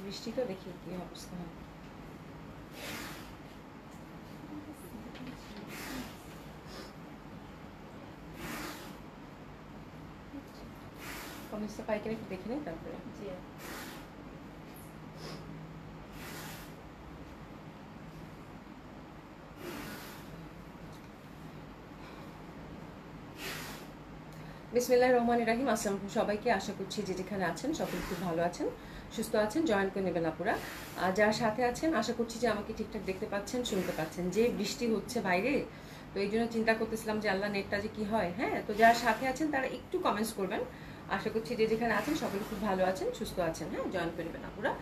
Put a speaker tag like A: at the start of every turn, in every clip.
A: বৃষ্টি তো দেখি কি অবস্থা হয়। কমেন্টসটা পাই কিনা একটু দেখে নিই তারপরে। বিসমিল্লাহির রহমানির রহিম। আসসালামু আলাইকুম সবাইকে, আশা করছি যে যেখানে আছেন সকলে খুব ভালো আছেন, সুস্থ আছেন, জয়েন করে নেবেন আপুরা। যারা সাথে আছেন আশা করছি যে আমাকে ঠিকঠাক দেখতে পাচ্ছেন, শুনতে পাচ্ছেন। যে বৃষ্টি হচ্ছে বাইরে, তো এই জন্য চিন্তা করতেছিলাম যে আল্লাহ নেটটা যে কি হয়। হ্যাঁ, তো যারা সাথে আছেন তারা একটু কমেন্টস করবেন। আশা করছি যে যেখানে আছেন সকলে খুব ভালো আছেন, সুস্থ আছেন। হ্যাঁ, জয়েন করে নেবেন আপুরা।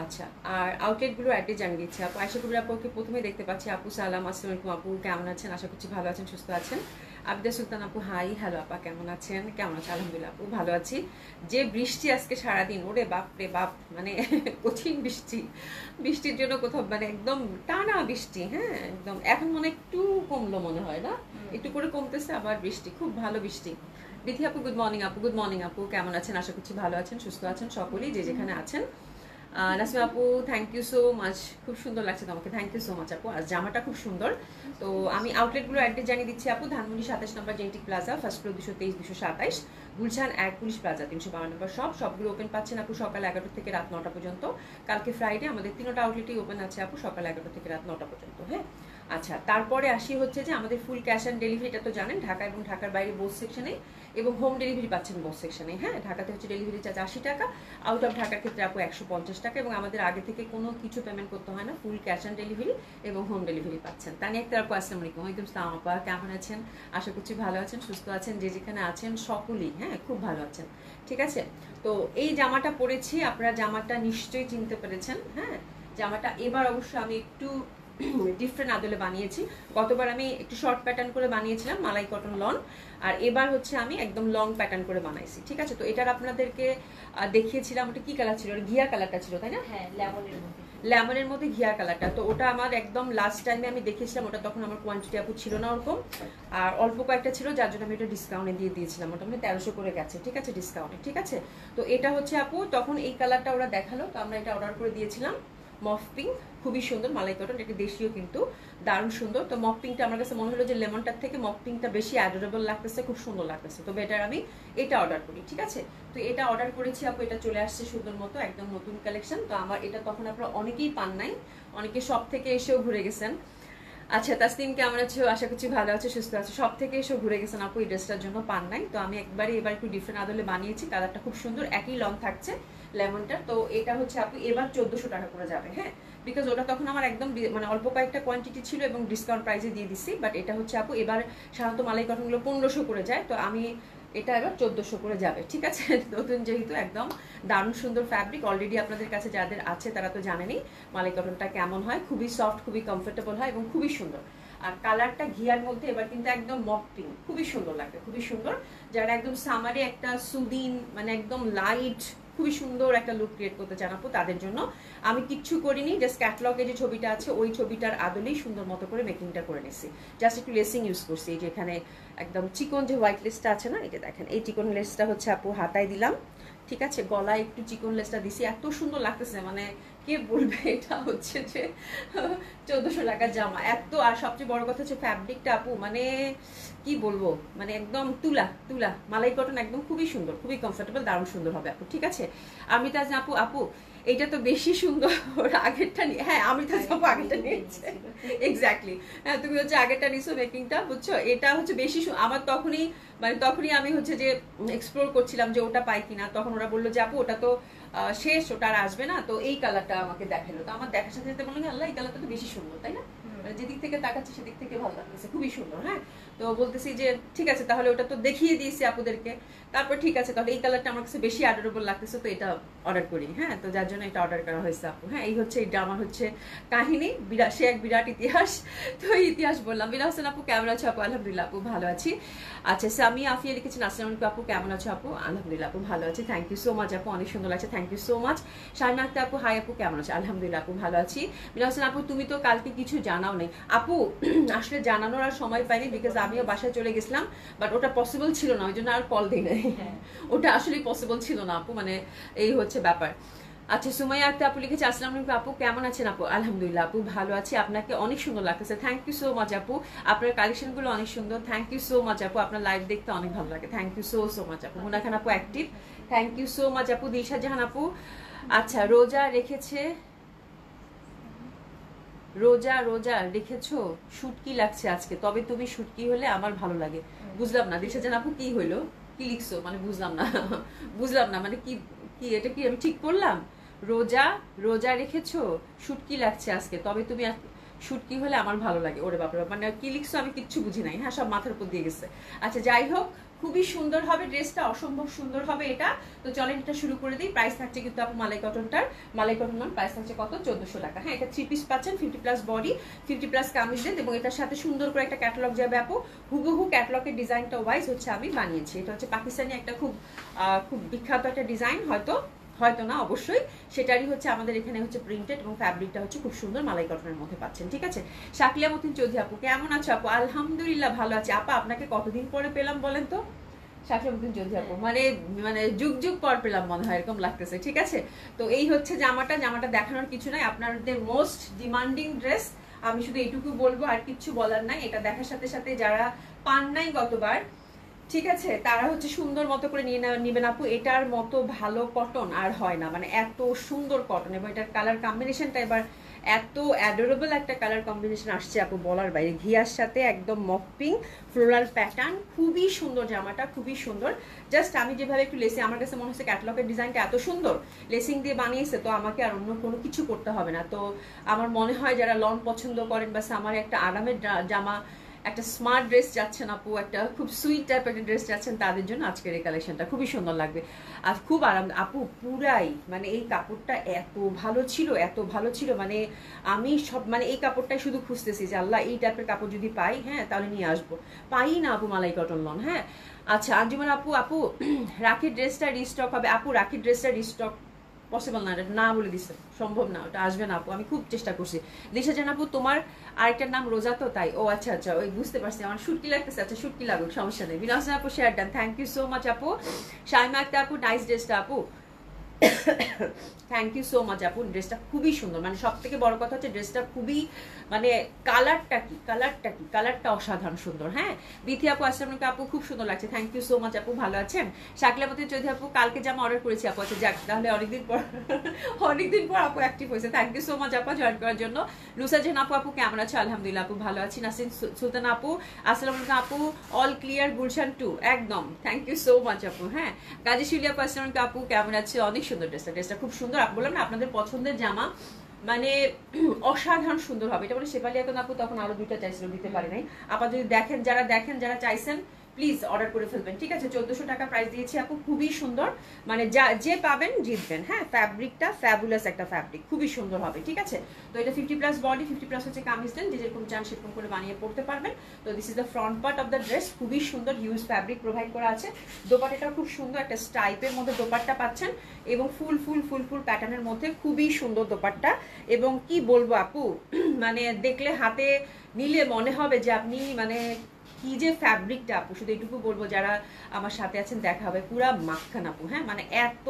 A: আচ্ছা, আর আউটলেটগুলো অ্যাড্রেস জানিয়ে দিচ্ছি আপু। আশা করি আপুকে প্রথমে দেখতে পাচ্ছি। আপু সালাম, আসসালামু আলাইকুম আপু, কেমন আছেন? আশা করছি ভালো আছেন, সুস্থ আছেন। আবিদা সুলতান আপু হাই, হ্যালো আপা, কেমন আছেন? কেমন আছেন? আলহামদুলিল্লাহ আপু ভালো আছি। যে বৃষ্টি আজকে সারাদিন, ওরে বাপ রে বাপ, মানে কঠিন বৃষ্টি। বৃষ্টির জন্য কোথাও মানে একদম টানা বৃষ্টি। হ্যাঁ, একদম এখন মনে একটু কমলো মনে হয় না, একটু করে কমতেছে, আবার বৃষ্টি, খুব ভালো বৃষ্টি। বিথি আপু গুড মর্নিং আপু, গুড মর্নিং আপু, কেমন আছেন? আশা করছি ভালো আছেন, সুস্থ আছেন সকলেই যে যেখানে আছেন। নাসিমা আপু থ্যাংক ইউ সো মাচ, খুব সুন্দর লাগছে তোমাকে, থ্যাংক ইউ সো মাচ আপু। আর জামাটা খুব সুন্দর। তো আমি আউটলেটগুলো অ্যাড্রেস জানিয়ে দিচ্ছি আপু। ধানমন্ডি 27 নম্বর genetic plaza, first floor 223 227, Gulshan 1 police plaza 352 নম্বর সবগুলো ওপেন পাচ্ছেন আপু সকাল 11টা থেকে রাত 9টা পর্যন্ত। কালকে ফ্রাইডে আমাদের 3টা আউটলেটই ওপেন আছে আপু, সকাল 11টা থেকে রাত 9টা পর্যন্ত। হ্যাঁ, আচ্ছা, তারপরে আসি হচ্ছে যে আমাদের ফুল ক্যাশ অ্যান্ড ডেলিভারিটা তো জানেন, ঢাকা এবং ঢাকার বাইরে বোথ সেকশনে, এবং হোম ডেলিভারি পাচ্ছেন বোথ সেকশনে। হ্যাঁ, ঢাকাতে হচ্ছে ডেলিভারি চার্জ 80 টাকা, আউট অফ ঢাকার ক্ষেত্রে আপু 150 টাকা, এবং আমাদের আগে থেকে কোনো কিছু পেমেন্ট করতে হয় না, ফুল ক্যাশ অ্যান্ড ডেলিভারি এবং হোম ডেলিভারি পাচ্ছেন। তানি একটা আপু আসসালামু আলাইকুম। ওয়ালাইকুম আসসালাম আপা, কেমন আছেন? আশা করছি ভালো আছেন, সুস্থ আছেন, যে যেখানে আছেন সকলেই হ্যাঁ খুব ভালো আছেন। ঠিক আছে, তো এই জামাটা পরেছি, আপনারা জামাটা নিশ্চয়ই চিনতে পেরেছেন। হ্যাঁ, জামাটা এবার অবশ্য আমি একটু ডিফারেন্ট আদলে বানিয়েছি। গতবার আমি একটু শর্ট প্যাটার্ন করে বানিয়েছিলাম, মালাই কটন লন, আর এবার হচ্ছে আমি একদম লং প্যাটার্ন করে বানাইছি। ঠিক আছে, তো এটার আপনাদেরকে দেখিয়েছিলাম, ওটা কি কালার ছিল? ঘিয়া কালারটা ছিল তাই না?
B: হ্যাঁ, লেমনের মধ্যে,
A: লেমনের মধ্যে ঘিয়া কালারটা। তো ওটা আমার একদম লাস্ট টাইমে আমি দেখিয়েছিলাম, ওটা তখন আমার কোয়ান্টিটি আপু ছিল না ওরকম, আর অল্প কয়েকটা ছিল, যার জন্য আমি এটা ডিসকাউন্টে দিয়ে দিয়েছিলাম, মোটামুটি 1300 করে গেছে। ঠিক আছে, ডিসকাউন্টে। ঠিক আছে, তো এটা হচ্ছে আপু তখন এই কালারটা ওরা দেখালো, তো আমরা এটা অর্ডার করে দিয়েছিলাম। মফ পিঙ্ক, খুবই সুন্দর, মালাই কটন, এটা দেশীয় কিন্তু দারুণ সুন্দর। তো মফ পিঙ্কটা আমার কাছে মনে হলো যে লেমনটার থেকে মফ পিঙ্কটা বেশি অ্যাডোরেবল লাগতেছে, খুব সুন্দর লাগতেছে, তো বেটার আমি এটা অর্ডার করি। ঠিক আছে, তো এটা অর্ডার করেছি আপু, এটা চলে আসছে সুন্দর মতো, একদম নতুন কালেকশন। তো আমার এটা তখন আপনারা অনেকেই পান নাই, অনেকে সব থেকে এসেও ঘুরে গেছেন। আচ্ছা, তাসলিম কেমন আছো? আশা করছি ভালো আছে, সুস্থ আছে, সব থেকে এসেও ঘুরে গেছেন আপু, এই ড্রেসটার জন্য পান নাই। তো আমি এবার একটু ডিফারেন্ট আদলে বানিয়েছি, কালারটা খুব সুন্দর, একই লং থাকছে লেমনটা। তো এটা হচ্ছে আপু এবার 1400 টাকা করে যাবে। হ্যাঁ, বিকজ ওটা তখন আমার একদম মানে অল্প কয়েকটা কোয়ান্টিটি ছিল এবং ডিসকাউন্ট প্রাইসে দিয়ে দিচ্ছি, বাট এটা হচ্ছে আপু এবার সাধারণত মালাই কটনগুলো 1500 করে যায়, তো আমি এটা এবার 1400 করে যাবে। ঠিক আছে, নতুন যেহেতু একদম দারুণ সুন্দর ফ্যাব্রিক, অলরেডি আপনাদের কাছে যাদের আছে তারা তো জানেনই মালাই কটনটা কেমন হয়, খুবই সফট, খুবই কমফোর্টেবল হয় এবং খুবই সুন্দর। আর কালারটা ঘিয়ার মধ্যে এবার কিন্তু একদম মক পিঙ্ক, খুবই সুন্দর লাগবে, খুবই সুন্দর। যারা একদম সামারে একটা সুদিন মানে একদম লাইট খুবই সুন্দর একটা লুক ক্রিয়েট করতে চান আপু, তাদের জন্য আমি কিচ্ছু করিনি, জাস্ট ক্যাটলগে যে ছবিটা আছে ওই ছবিটার আদলেই সুন্দর মতো করে মেকিংটা করে নিছি। জাস্ট একটু লেসিং ইউজ করছি, এই যে এখানে একদম চিকন যে হোয়াইট লেসটা আছে না, এটা দেখেন, এই চিকন লেসটা হচ্ছে আপু হাতায় দিলাম। ঠিক আছে, গলায় একটু চিকন লেসটা দিছি, এত সুন্দর লাগতেছে, মানে কে বলবে এটা হচ্ছে যে 1400 টাকার জামা এত। আর সবচেয়ে বড় কথা হচ্ছে ফ্যাব্রিকটা আপু, মানে কি বলবো, মানে একদম তুলা তুলা মালাই কটন, একদম খুবই সুন্দর, খুবই কমফোর্টেবল, দারুণ সুন্দর হবে আপু। ঠিক আছে, আমি তাজ আপু, আপু এটা তো বেশি সুন্দর, আগেরটা নিয়ে, হ্যাঁ আমি তাজ আপু আগেরটা নিয়েছি, এক্স্যাক্টলি। হ্যাঁ, তুমি হচ্ছে আগেরটা নিছো মেকিংটা, বুঝছো, এটা হচ্ছে বেশি আমার তখনই আমি হচ্ছে যে এক্সপ্লোর করছিলাম যে ওটা পাই কিনা, তখন ওরা বললো যে আপু ওটা তো শেষ, ওটা আর আসবে না, তো এই কালারটা আমাকে দেখালো। তো আমার দেখার সাথে সাথে বললো আল্লাহ এই কালারটা তো বেশি সুন্দর, তাই না? যেদিক থেকে তাকাচ্ছি সেদিক থেকে ভালো লাগতেছে, খুবই সুন্দর। হ্যাঁ, তো বলতেছি যে ঠিক আছে তাহলে ওটা তো দেখিয়ে দিয়েছি আপুদেরকে, তারপর ঠিক আছে তাহলে এই কালারটা আমার কাছে বেশি অ্যাডোরেবল লাগতেছে, তো এটা অর্ডার করি। হ্যাঁ, তো যার জন্য এটা অর্ডার করা হয়েছে আপু। হ্যাঁ, এই হচ্ছে এটা আমার হচ্ছে কাহিনী, সে এক বিরাট ইতিহাস। তো এই ইতিহাস বললাম। বিনা হোসেন আপু কেমন আছো আপু? আলহামদুলিল্লাহ আপু ভালো আছি। আচ্ছা, সামি আফিয়া লিখেছেন আসসালামু আলাইকুম আপু, কেমন আছো আপু? আলহামদুলিল্লাহ আপু ভালো আছি, থ্যাংক ইউ সো মাচ আপু, অনেক সুন্দর লাগছে, thank you so much. Sharmin Akter আপু হাই আপু, কেমন আছো? আলহামদুলিল্লাহ আপু ভালো আছি। বিনা হোসেন আপু তুমি তো কালকে কিছু জানাও নেই আপু, আসলে জানানোর আর সময় পাইনি, বিকজ আমিও বাসায় চলে গেছিলাম, বাট ওটা পসিবল ছিল না, ওই জন্য আর কল দিই নাই। ওটা আসলে পসিবল ছিল না আপু, মানে এই হচ্ছে ব্যাপার। আচ্ছা, সুমাইয়া আক্তার আপু লিখেছে, আসসালামু আলাইকুম আপু, কেমন আছেন আপু? আলহামদুলিল্লাহ আপু, ভালো আছি। আপনাকে অনেক সুন্দর লাগতেছে, থ্যাংক ইউ সো মাচ আপু। আপনার কালেকশন গুলো অনেক সুন্দর, থ্যাংক ইউ সো মাচ আপু। আপনার লাইভ দেখতে অনেক ভালো লাগে, thank you so so much আপু। মুনা খান আপু active, thank you so much আপু। দিলশাদ জাহান আপু, আচ্ছা রোজা রেখেছে, রোজা রোজা রেখেছো, শুটকি লাগছে আজকে, তবে তুমি শুটকি হলে আমার ভালো লাগে। বুঝলাম না দিলশাদ জাহান আপু, কি হইলো, কি লিখছো, মানে বুঝলাম না বুঝলাম না, মানে কি, কি এটা কি আমি ঠিক করলাম? রোজা রোজা রেখেছো, শুটকি লাগছে আজকে, তবে তুমি শুটকি হলে আমার ভালো লাগে। ওরে বাপরে, মানে কি লিখছো আমি কিচ্ছু বুঝি নাই, হ্যাঁ সব মাথার উপর দিয়ে গেছে। আচ্ছা যাই হোক, খুবই সুন্দর হবে ড্রেসটা, অসম্ভব সুন্দর হবে এটা। তো চলেন এটা শুরু করে দিই। প্রাইস থাকছে কিন্তু আপু মালাই কটনটার, মালাই কটন প্রাইস থাকছে কত, 1400 টাকা। হ্যাঁ, এটা 3 পিস পাচ্ছেন, 50+ বডি, 50+ কামিজ দেন, এবং এটার সাথে সুন্দর করে একটা ক্যাটালগ যাবে আপু। হুবহু ক্যাটালগের ডিজাইনটা ওয়াইজ হচ্ছে আমি বানিয়েছি। এটা হচ্ছে পাকিস্তানি একটা খুব খুব বিখ্যাত একটা ডিজাইন, হয়তো হয়তো না অবশ্যই, সেটারই হচ্ছে আমাদের এখানে হচ্ছে প্রিন্টেড, এবং ফ্যাব্রিকটা হচ্ছে খুব সুন্দর মালাই কটনের মধ্যে পাচ্ছেন। ঠিক আছে, শাকিলা মতিন চৌধুরী আপু, কেমন আছো আপু? আলহামদুলিল্লাহ ভালো আছে আপা, আপনাকে কতদিন পরে পেলাম বলেন তো? শাকিলা মতিন চৌধুরী আপু, মানে মানে যুগ যুগ পর পেলাম মনে হয়, এরকম লাগতেছে। ঠিক আছে, তো এই হচ্ছে জামাটা, জামাটা দেখানোর কিছু নাই, আপনাদের মোস্ট ডিমান্ডিং ড্রেস, আমি শুধু এইটুকু বলবো, আর কিছু বলার নাই। এটা দেখার সাথে সাথে যারা পান নাই গতবার, ঠিক আছে, তারা হচ্ছে সুন্দর মতো করে নিয়ে নিবেন আপু। এটার মতো ভালো কটন আর হয় না, মানে এত সুন্দর কটন, এবং এটার কালার কম্বিনেশনটা এবার এত অ্যাডোরেবল একটা কালার কম্বিনেশন আসছে আপু, বলার বাইরে। ঘিয়ার সাথে একদম মক পিঙ্ক ফ্লোরাল প্যাটার্ন, খুবই সুন্দর জামাটা, খুবই সুন্দর। জাস্ট আমি যেভাবে একটু লেসে, আমার কাছে মনে হচ্ছে ক্যাটালগের ডিজাইনটা এত সুন্দর, লেসিং দিয়ে বানিয়েছে, তো আমাকে আর অন্য কোনো কিছু করতে হবে না। তো আমার মনে হয় যারা লং পছন্দ করেন বা সামারে একটা আরামের জামা, একটা স্মার্ট ড্রেস যাচ্ছেন আপু, একটা খুব সুইট টাইপ একটা ড্রেস যাচ্ছেন, তাদের জন্য আজকের এই কালেকশনটা খুবই সুন্দর লাগবে আর খুব আরাম আপু। পুরাই মানে এই কাপড়টা এত ভালো ছিল, এত ভালো ছিল, মানে আমি সব মানে এই কাপড়টাই শুধু খুঁজতেছি যে আল্লাহ এই টাইপের কাপড় যদি পাই, হ্যাঁ তাহলে নিয়ে আসবো। পাই না আপু মালাই কটন লন। হ্যাঁ আচ্ছা, আঞ্জুমান আপু, আপু রাখির ড্রেসটা রিস্টক হবে আপু? রাখির ড্রেসটা রিস্টক পসিবল না, এটা না বলে দিচ্ছে, সম্ভব না, ওটা আসবে না আপু, আমি খুব চেষ্টা করছি। দিশা জান আপু, তোমার আরেকটার নাম রোজা তো, তাই? ও আচ্ছা আচ্ছা, ওই বুঝতে পারছি, আমার শুটকি লাগতেছে। আচ্ছা শুটকি লাগুক, সমস্যা নেই। বিনাশ আপু share done, thank you so much আপু। শাইমা আক্তার আপু, নাইস ড্রেসটা আপু, থ্যাংক ইউ সো মাচ আপু। ড্রেসটা খুবই সুন্দর, মানে সব থেকে বড় কথা হচ্ছে ড্রেসটা খুবই, মানে কালারটা কি, কালারটা কি, কালারটা অসাধারণ সুন্দর। হ্যাঁ, বিথি আপু আসসালামু আলাইকুম আপু, খুব সুন্দর লাগছে, থ্যাংক ইউ সো মাচ আপু, ভালো আছেন? শাকিলা মতিন চৌধুরী আপু, কালকে জামা অর্ডার করেছি আপু। আচ্ছা যাক, তাহলে অনেকদিন পর অনেকদিন পর আপু অ্যাক্টিভ হয়েছে, থ্যাংক ইউ সো মাচ আপু জয়েন করার জন্য। লুসা জাহান আপু, আপু কেমন আছো? আলহামদুলিল্লাহ আপু, ভালো আছি। নাসিন সুলতান আপু, আসসালামু আলাইকুম আপু, অল ক্লিয়ার গুলশান 2, একদম, থ্যাংক ইউ সো মাচ আপু। হ্যাঁ, কাজী শিউলি আপু আসসালামু আলাইকুম আপু, কেমন আছে? অনেক সুন্দর ড্রেসটা, ড্রেসটা খুব সুন্দর আপু, বললাম না আপনাদের পছন্দের জামা, মানে অসাধারণ সুন্দর হবে এটা। বলে শেফালি এখন আপু তখন আরো 2টা চাইছিল, দিতে পারি নাই। আপা যদি দেখেন, যারা চাইছেন প্লিজ অর্ডার করে ফেলবেন। ঠিক আছে, 1400 টাকা প্রাইস দিয়েছি আপু, খুবই সুন্দর, মানে যে পাবেন জিতবেন। হ্যাঁ, ফ্যাব্রিকটা ফ্যাবুলাস একটা ফ্যাব্রিক, খুবই সুন্দর হবে। ঠিক আছে, তো এটা 50+ বডি, 50+ হচ্ছে কামিজ দেন, যে যেরকম চান সেরকম করে বানিয়ে পড়তে পারবেন। তো this is the front part of the dress, খুবই সুন্দর, হিউজ ফ্যাব্রিক প্রোভাইড করা আছে। দোপাট্টাটা খুব সুন্দর, একটা স্টাইপের মধ্যে দোপাট্টা পাচ্ছেন, এবং ফুল ফুল ফুল ফুল প্যাটার্নের মধ্যে খুবই সুন্দর দোপাট্টা। এবং কি বলবো আপু, মানে দেখলে হাতে নিলে মনে হবে যে আপনি, মানে কি যে ফ্যাব্রিকটা আপু, শুধু এইটুকু বলবো, যারা আমার সাথে আছেন দেখা হবে, পুরা মাখন আপু। হ্যাঁ, মানে এত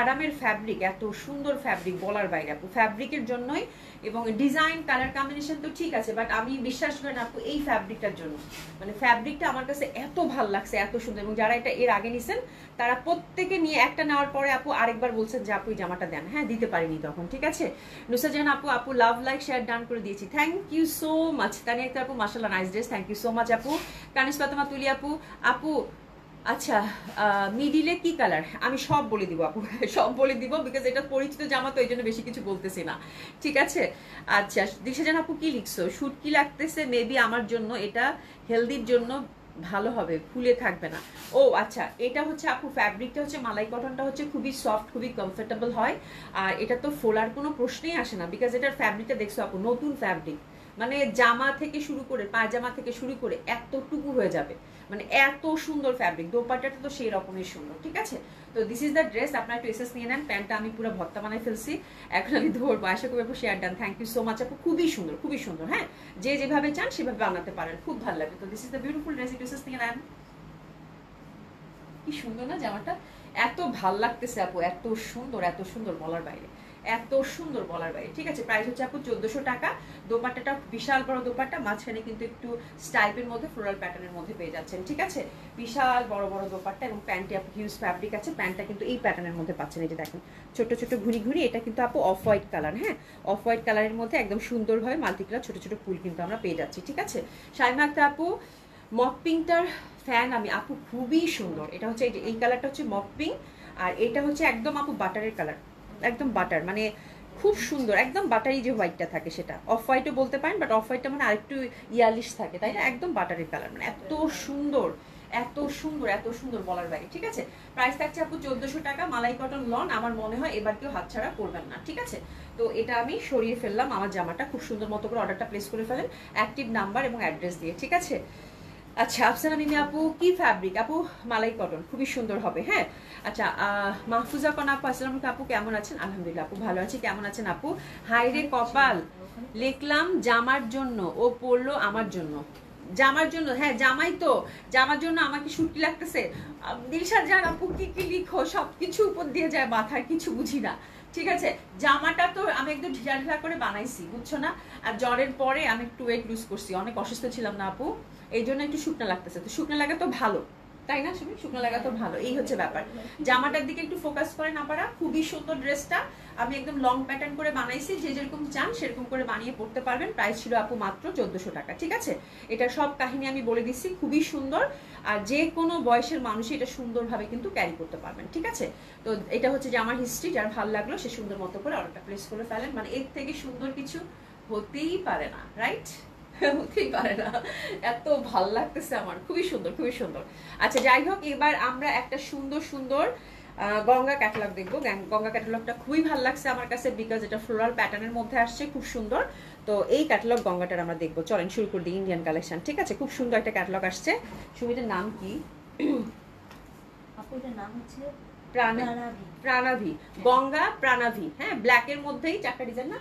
A: আরামের ফ্যাব্রিক, এত সুন্দর ফ্যাব্রিক, বলার বাইরে আপু, ফ্যাব্রিকের জন্যই। এবং ডিজাইন কালার কম্বিনেশন তো ঠিক আছে, বাট আমি বিশ্বাস করেন আপু এই ফ্যাব্রিকটার জন্য, মানে ফ্যাব্রিকটা আমার কাছে এত ভাল লাগছে, এত সুন্দর। এবং যারা এটা এর আগে নিছেন, তারা প্রত্যেকে নিয়ে একটা নেওয়ার পরে আপু আরেকবার বলছেন যে আপু এই জামাটা দেন। হ্যাঁ, দিতে পারিনি তখন। ঠিক আছে, নুসা জাহান আপু, আপু লাভ লাইক শেয়ার ডান করে দিয়েছি, thank you so much. Tania Akter আপু, মাশাআল্লাহ nice dress, thank you so much আপু। কানিস ফাতেমা তুলি আপু, আপু আচ্ছা মিডিলে কি কালার? আমি সব বলে দিব আপু, সব বলে দিব, বিকজ এটা পরিচিত জামা, তো এই জন্য বেশি কিছু বলতেছি না। ঠিক আছে, আচ্ছা দিশা জান আপু, কি লিখছো? শুট কি লাগতেছে? মেবি আমার জন্য এটা হেলদির জন্য ভালো হবে, ফুলে থাকবে না। ও আচ্ছা, এটা হচ্ছে আপু ফ্যাব্রিকটা হচ্ছে মালাই কটনটা হচ্ছে খুবই সফট, খুবই কমফোর্টেবল হয়, আর এটা তো ফোলার কোনো প্রশ্নই আসে না, বিকজ এটার ফ্যাব্রিকটা দেখছো আপু, নতুন ফ্যাব্রিক, মানে জামা থেকে শুরু করে, পায়জামা থেকে শুরু করে এতটুকু হয়ে যাবে, মানে এত সুন্দর ফ্যাব্রিক। দোপাট্টাটা তো সেই রকমই সুন্দর। ঠিক আছে, তো দিস ইজ দ্য ড্রেস, আপনারা একটু এসএস নিয়ে নেন। প্যান্টটা আমি পুরো ভর্তা বানাই ফেলছি, এখন আমি ধরবো। আশা করি আপু share done, thank you so much আপু, খুবই সুন্দর, খুবই সুন্দর। হ্যাঁ, যে যেভাবে চান সেভাবে বানাতে পারেন, খুব ভালো লাগে। তো this is the beautiful dress, একটু এসএস নিয়ে নেন। কি সুন্দর না জামাটা, এত ভাল লাগতেছে আপু, এত সুন্দর বলার বাইরে, এত সুন্দর বলার বাইরে। ঠিক আছে, প্রাইস হচ্ছে আপু 1400 টাকা। দোপাট্টাটা বিশাল বড় দোপাট্টা, মাঝখানে কিন্তু একটু স্টাইপের মধ্যে ফ্লোরাল প্যাটার্নের মধ্যে পেয়ে যাচ্ছেন। ঠিক আছে, বিশাল বড় বড় দোপাট্টা এবং প্যান্টে আপু হিউজ ফ্যাব্রিক আছে। প্যান্টটা কিন্তু এই প্যাটার্নের মধ্যে পাচ্ছেন। এই যে দেখেন ছোট ছোট ঘুরি ঘুরি, এটা কিন্তু আপু অফ হোয়াইট কালার। হ্যাঁ, অফ হোয়াইট কালারের মধ্যে একদম সুন্দরভাবে মাল্টি কালার ছোট ছোট ফুল কিন্তু আমরা পেয়ে যাচ্ছি। ঠিক আছে, শাইমা আক্তার আপু মক পিঙ্কটার ফ্যান আমি আপু, খুবই সুন্দর। এটা হচ্ছে এই কালারটা হচ্ছে মক পিঙ্ক, আর এটা হচ্ছে একদম আপু বাটারের কালার, একদম বাটার, মানে খুব সুন্দর, একদম বাটারি যে হোয়াইটটা থাকে সেটা অফ হোয়াইটও বলতে পারেন, বাট অফ হোয়াইটটা মানে আরেকটু ইয়ালিশ থাকে, তাই না? একদম বাটারের কালার, মানে এত সুন্দর বলার বাইরে। ঠিক আছে, প্রাইস থাকছে আপু 1400 টাকা। মালাই কটন লন, আমার মনে হয় এবার কেউ হাতছাড়া করবেন না। ঠিক আছে, তো এটা আমি সরিয়ে ফেললাম আমার জামাটা, খুব সুন্দর মতো করে অর্ডারটা প্লেস করে ফেলেন অ্যাক্টিভ নাম্বার এবং অ্যাড্রেস দিয়ে। ঠিক আছে, আচ্ছা আফসানা মিমি আপু কি ফ্যাব্রিক আপু? মালাই কটন, খুবই সুন্দর হবে। হ্যাঁ, আচ্ছা মাহফুজা কন আপু আসসালামু আলাইকুম আপু, কেমন আছেন? আলহামদুলিল্লাহ আপু ভালো আছি, কেমন আছেন আপু? হাইরে কপাল, লিখলাম জামার জন্য, ও পড়লো আমার জন্য। জামার জন্য, হ্যাঁ জামাই তো, জামার জন্য আমাকে ছুটি লাগতেছে। দিলশাদ জান আপু কি কি লিখো, সবকিছু উপর দিয়ে যায়, মাথার কিছু বুঝি না। ঠিক আছে, জামাটা তো আমি একদম ঢিলা ঢিলা করে বানাইছি, বুঝছো না? আর জ্বরের পরে আমি একটু ওয়েট লুজ করছি, অনেক অসুস্থ ছিলাম না আপু, এই জন্য একটু শুকনো লাগতেছে। তো শুকনো লাগা তো ভালো, তাই না? শুকনো লাগা তো ভালো, এই হচ্ছে ব্যাপার। জামাটার দিকে একটু ফোকাস করেন আপনারা। খুবই সুন্দর ড্রেসটা, আমি একদম লং প্যাটার্ন করে বানাইছি, যে যেরকম চান সেরকম করে বানিয়ে পড়তে পারবেন। প্রাইস ছিল আপু মাত্র 1400 টাকা। ঠিক আছে, এটা সব কাহিনী আমি বলে দিচ্ছি, খুবই সুন্দর, আর যে কোনো বয়সের মানুষই এটা সুন্দরভাবে কিন্তু ক্যারি করতে পারবেন। ঠিক আছে, তো এটা হচ্ছে যে আমার হিস্ট্রি, যার ভালো লাগলো সে সুন্দর মতো করে অর্ডারটা প্লেস করে ফেলেন, মানে এর থেকে সুন্দর কিছু হতেই পারে না, রাইট? হতেই পারে না, এত ভাল লাগতেছে আমার, খুবই সুন্দর। আচ্ছা যাই হোক, এবার আমরা একটা সুন্দর গঙ্গা ক্যাটালগ দেখবো। গঙ্গা ক্যাটালগটা খুবই ভালো লাগছে আমার কাছে, বিকজ এটা ফ্লোরাল প্যাটার্নের মধ্যে আসছে, খুব সুন্দর। তো এই ক্যাটালগ গঙ্গাটার আমরা দেখবো, চলেন শুরু করে দিই ইন্ডিয়ান কালেকশন। ঠিক আছে, খুব সুন্দর একটা ক্যাটালগ আসছে। সুমিটার নাম কি?
B: আপুটার নাম হচ্ছে
A: প্রাণাভি, গঙ্গা প্রাণাভি। হ্যাঁ, ব্ল্যাকের মধ্যেই চারটা ডিজাইন, না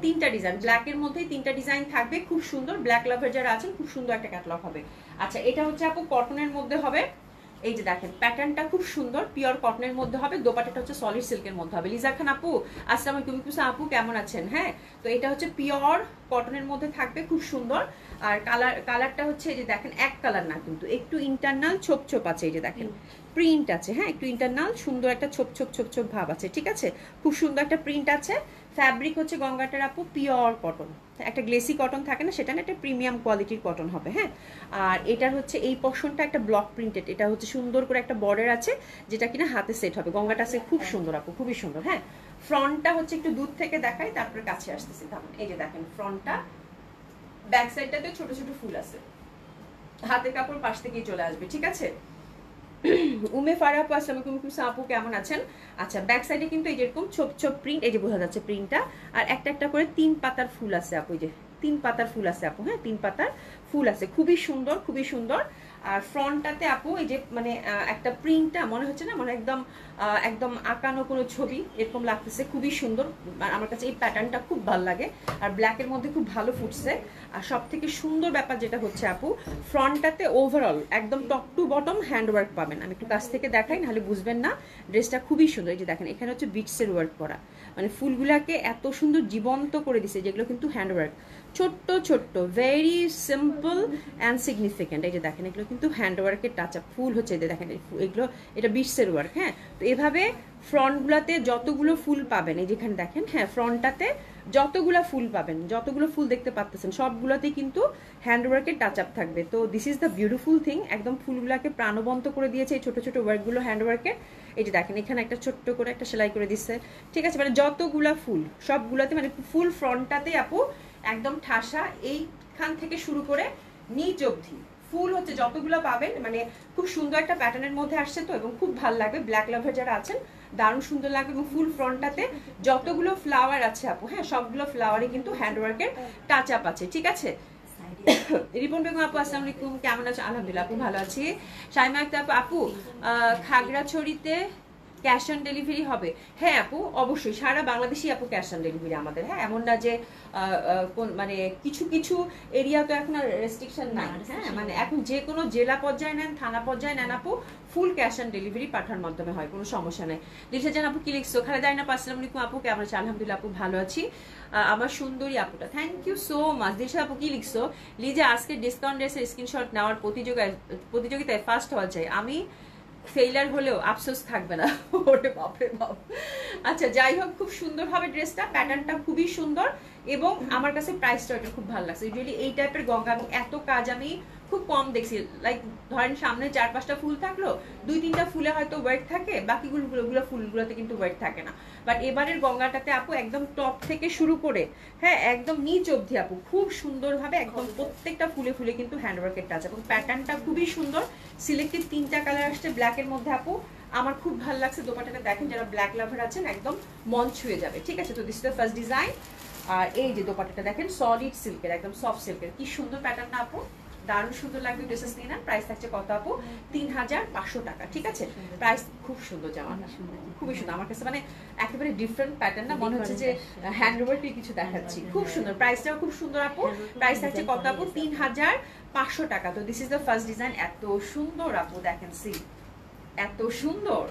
A: তিনটা ডিজাইন, ব্ল্যাকের মধ্যেই তিনটা ডিজাইন থাকবে, খুব সুন্দর। ব্ল্যাক লাভার যারা আছেন, খুব সুন্দর একটা ক্যাটালগ হবে। আচ্ছা, এটা হচ্ছে আপু কটনের মধ্যে হবে। এই যে দেখেন প্যাটার্নটা খুব সুন্দর, পিওর কটনের মধ্যে হবে। দোপাট্টাটা হচ্ছে সলিড সিল্কের মধ্যে হবে। লিজা খান আপু আসসালামু আলাইকুম আপু, কেমন আছেন? হ্যাঁ, তো এটা হচ্ছে পিওর কটনের মধ্যে থাকবে, খুব সুন্দর। আর কালারটা হচ্ছে এই যে দেখেন, এক কালার না কিন্তু, একটু ইন্টারনাল ছোপ আছে। এই যে দেখেন প্রিন্ট আছে, হ্যাঁ একটু ইন্টারনাল সুন্দর একটা ছোপ ভাব আছে। ঠিক আছে, খুব সুন্দর একটা প্রিন্ট আছে। ফ্যাব্রিক হচ্ছে গঙ্গাটার আপু পিওর কটন, একটা গ্লেসি কটন থাকে না, সেটা না, একটা প্রিমিয়াম কোয়ালিটির কটন হবে। হ্যাঁ, আর এটার হচ্ছে এই পোর্শনটা একটা ব্লক প্রিন্টেড, এটা হচ্ছে সুন্দর করে একটা বর্ডার আছে, যেটা কিনা হাতে সেট হবে। গঙ্গাটা আছে খুব সুন্দর আপু, খুবই সুন্দর। হ্যাঁ, ফ্রন্টটা হচ্ছে একটু দূর থেকে দেখাই, তারপরে কাছে আসতেছি। এই যে দেখেন ফ্রন্টটা, ব্যাক সাইডটাতে ছোট ছোট ফুল আছে, হাতের কাপড় পাশ থেকেই চলে আসবে। ঠিক আছে, উমে ফারা আপু আসসালামু আলাইকুম আপু, কেমন আছেন? আচ্ছা, ব্যাক সাইডে কিন্তু এই যেরকম ছোপ প্রিন্ট, এই যে বোঝা যাচ্ছে প্রিন্টটা, আর একটা করে 3 পাতার ফুল আছে আপু, এই যে 3 পাতার ফুল আছে আপু। হ্যাঁ, 3 পাতার ফুল আছে, খুবই সুন্দর। আর ফ্রন্টটাতে আপু এই যে মানে একটা প্রিন্টটা মনে হচ্ছে না, মানে একদম আঁকানো কোনো ছবি এরকম লাগতেছে, খুবই সুন্দর। আমার কাছে এই প্যাটার্নটা খুব ভালো লাগে, আর ব্ল্যাকের মধ্যে খুব ভালো ফুটছে। আর সব থেকে সুন্দর ব্যাপার যেটা হচ্ছে আপু, ফ্রন্টটাতে ওভারঅল একদম top to bottom hand work পাবেন। আমি একটু কাছ থেকে দেখাই, নাহলে বুঝবেন না। ড্রেসটা খুবই সুন্দর। এই যে দেখেন এখানে হচ্ছে বিটসের ওয়ার্ক করা, মানে ফুলগুলাকে এত সুন্দর জীবন্ত করে দিছে, যেগুলো কিন্তু হ্যান্ড ওয়ার্ক, ছোট্ট ভেরি সিম্পল অ্যান্ড সিগনিফিকেন্ট। এই যে দেখেন এগুলো কিন্তু হ্যান্ড ওয়ার্কের টাচ আপ। ফুল হচ্ছে দেখেন এগুলো, এটা বিটসের ওয়ার্ক। হ্যাঁ, তো এভাবে ফ্রন্টগুলোতে যতগুলো ফুল পাবেন, এই যেখানে দেখেন, হ্যাঁ ফ্রন্টটাতে যতগুলো ফুল পাবেন, যতগুলো ফুল দেখতে পাচ্ছেন, সবগুলোতেই কিন্তু হ্যান্ডওয়ার্কের টাচ আপ থাকবে। তো this is the beautiful thing, একদম ফুলগুলোকে প্রাণবন্ত করে দিয়েছে এই ছোট ওয়ার্কগুলো হ্যান্ডওয়ার্কের। এই যে দেখেন এখানে একটা ছোট্ট করে একটা সেলাই করে দিচ্ছে। ঠিক আছে, মানে যতগুলা ফুল সবগুলোতে, মানে ফুল ফ্রন্টটাতে আপু একদম ঠাসা, এইখান থেকে শুরু করে নিচ অবধি ফুল হচ্ছে যতগুলো পাবেন, মানে খুব সুন্দর একটা প্যাটার্নের মধ্যে আসছে তো, এবং খুব ভালো লাগবে। ব্ল্যাক লাভার যারা আছেন দারুণ সুন্দর লাগবে। এবং ফুল ফ্রন্টটাতে যতগুলো ফ্লাওয়ার আছে আপু, হ্যাঁ সবগুলো ফ্লাওয়ারে কিন্তু হ্যান্ডওয়ার্কের টাচ আপ আছে। ঠিক আছে, রিপন বেগম আপু আসসালামু আলাইকুম, কেমন আছো? আলহামদুলিল্লাহ আপু ভালো আছি। শাইমা আক্তার আপু খাগড়াছড়িতে ক্যাশ অন ডেলিভারি হবে? হ্যাঁ আপু, অবশ্যই সারা বাংলাদেশই আপু ক্যাশ অন ডেলিভারি আমাদের। হ্যাঁ, এমন না যে মানে কিছু কিছু এরিয়া তো এখন আর রেস্ট্রিকশন নাই। হ্যাঁ, মানে এখন যে কোনো জেলা পর্যায়ে নেন, থানা পর্যায়ে নেন আপু, ফুল ক্যাশ অন ডেলিভারি পাঠানোর মাধ্যমে হয়, কোনো সমস্যা নাই। লিসা জান আপু কি লিখছো? খালেদা আইনা আসসালামু আলাইকুম আপু, কেমন আছেন? আলহামদুলিল্লাহ আপু ভালো আছি। আমার সুন্দরী আপুটা, থ্যাংক ইউ সো মাচ। দিশা আপু কি লিখছো? লিজা আজকে ডিসকাউন্ট ড্রেসের স্ক্রিনশট নেওয়ার প্রতিযোগিতায় ফার্স্ট হওয়া যায়, আমি ফেইলার হলেও আফসোস থাকবে না। ওরে বাপরে বাপ। আচ্ছা যাই হোক, খুব সুন্দর হবে ড্রেসটা, প্যাটার্নটা খুবই সুন্দর এবং আমার কাছে প্রাইসটা এটা খুব ভালো লাগছে। ইউজুয়ালি এই টাইপের গঙ্গা এবং এত কাজ আমি খুব কম দেখছি। লাইক ধরেন সামনে 4-5টা ফুল থাকলো, 2-3টা ফুলে হয়তো ওয়েট থাকে, বাকিগুলো ফুলগুলোতে কিন্তু ওয়েট থাকে না। বাট এবারের গঙ্গাটাতে আপু একদম টপ থেকে শুরু করে হ্যাঁ একদম নিচ অবধি আপু খুব সুন্দরভাবে একদম প্রত্যেকটা ফুলে ফুলে কিন্তু হ্যান্ডওয়ার্কের টাচ এবং প্যাটার্নটা খুবই সুন্দর। সিলেক্টিভ 3টা কালার আসছে ব্ল্যাকের মধ্যে আপু, আমার খুব ভালো লাগছে। দোপাট্টাটা দেখেন, যারা ব্ল্যাক লাভার আছেন একদম মন ছুঁয়ে যাবে। ঠিক আছে, তো this is the first design. আর এই যে দোপাট্টাটা দেখেন, সলিড সিল্কের, একদম সফট সিল্কের, কি সুন্দর প্যাটার্নটা আপু, দারুণ সুন্দর লাগবে। ড্রেসেস নিয়ে নেন। প্রাইস থাকছে কত আপু? 3500 টাকা। ঠিক আছে, প্রাইস খুব সুন্দর, জামাটা খুবই সুন্দর। আমার কাছে মানে একেবারে ডিফারেন্ট প্যাটার্ন না, মনে হচ্ছে যে হ্যান্ডওয়ার্কে কিছু দেখাচ্ছি। খুব সুন্দর, প্রাইসটাও খুব সুন্দর আপু। প্রাইস থাকছে কত আপু? 3500 টাকা। তো this is the first design. এত সুন্দর আপু, দেখেন সি, এত সুন্দর।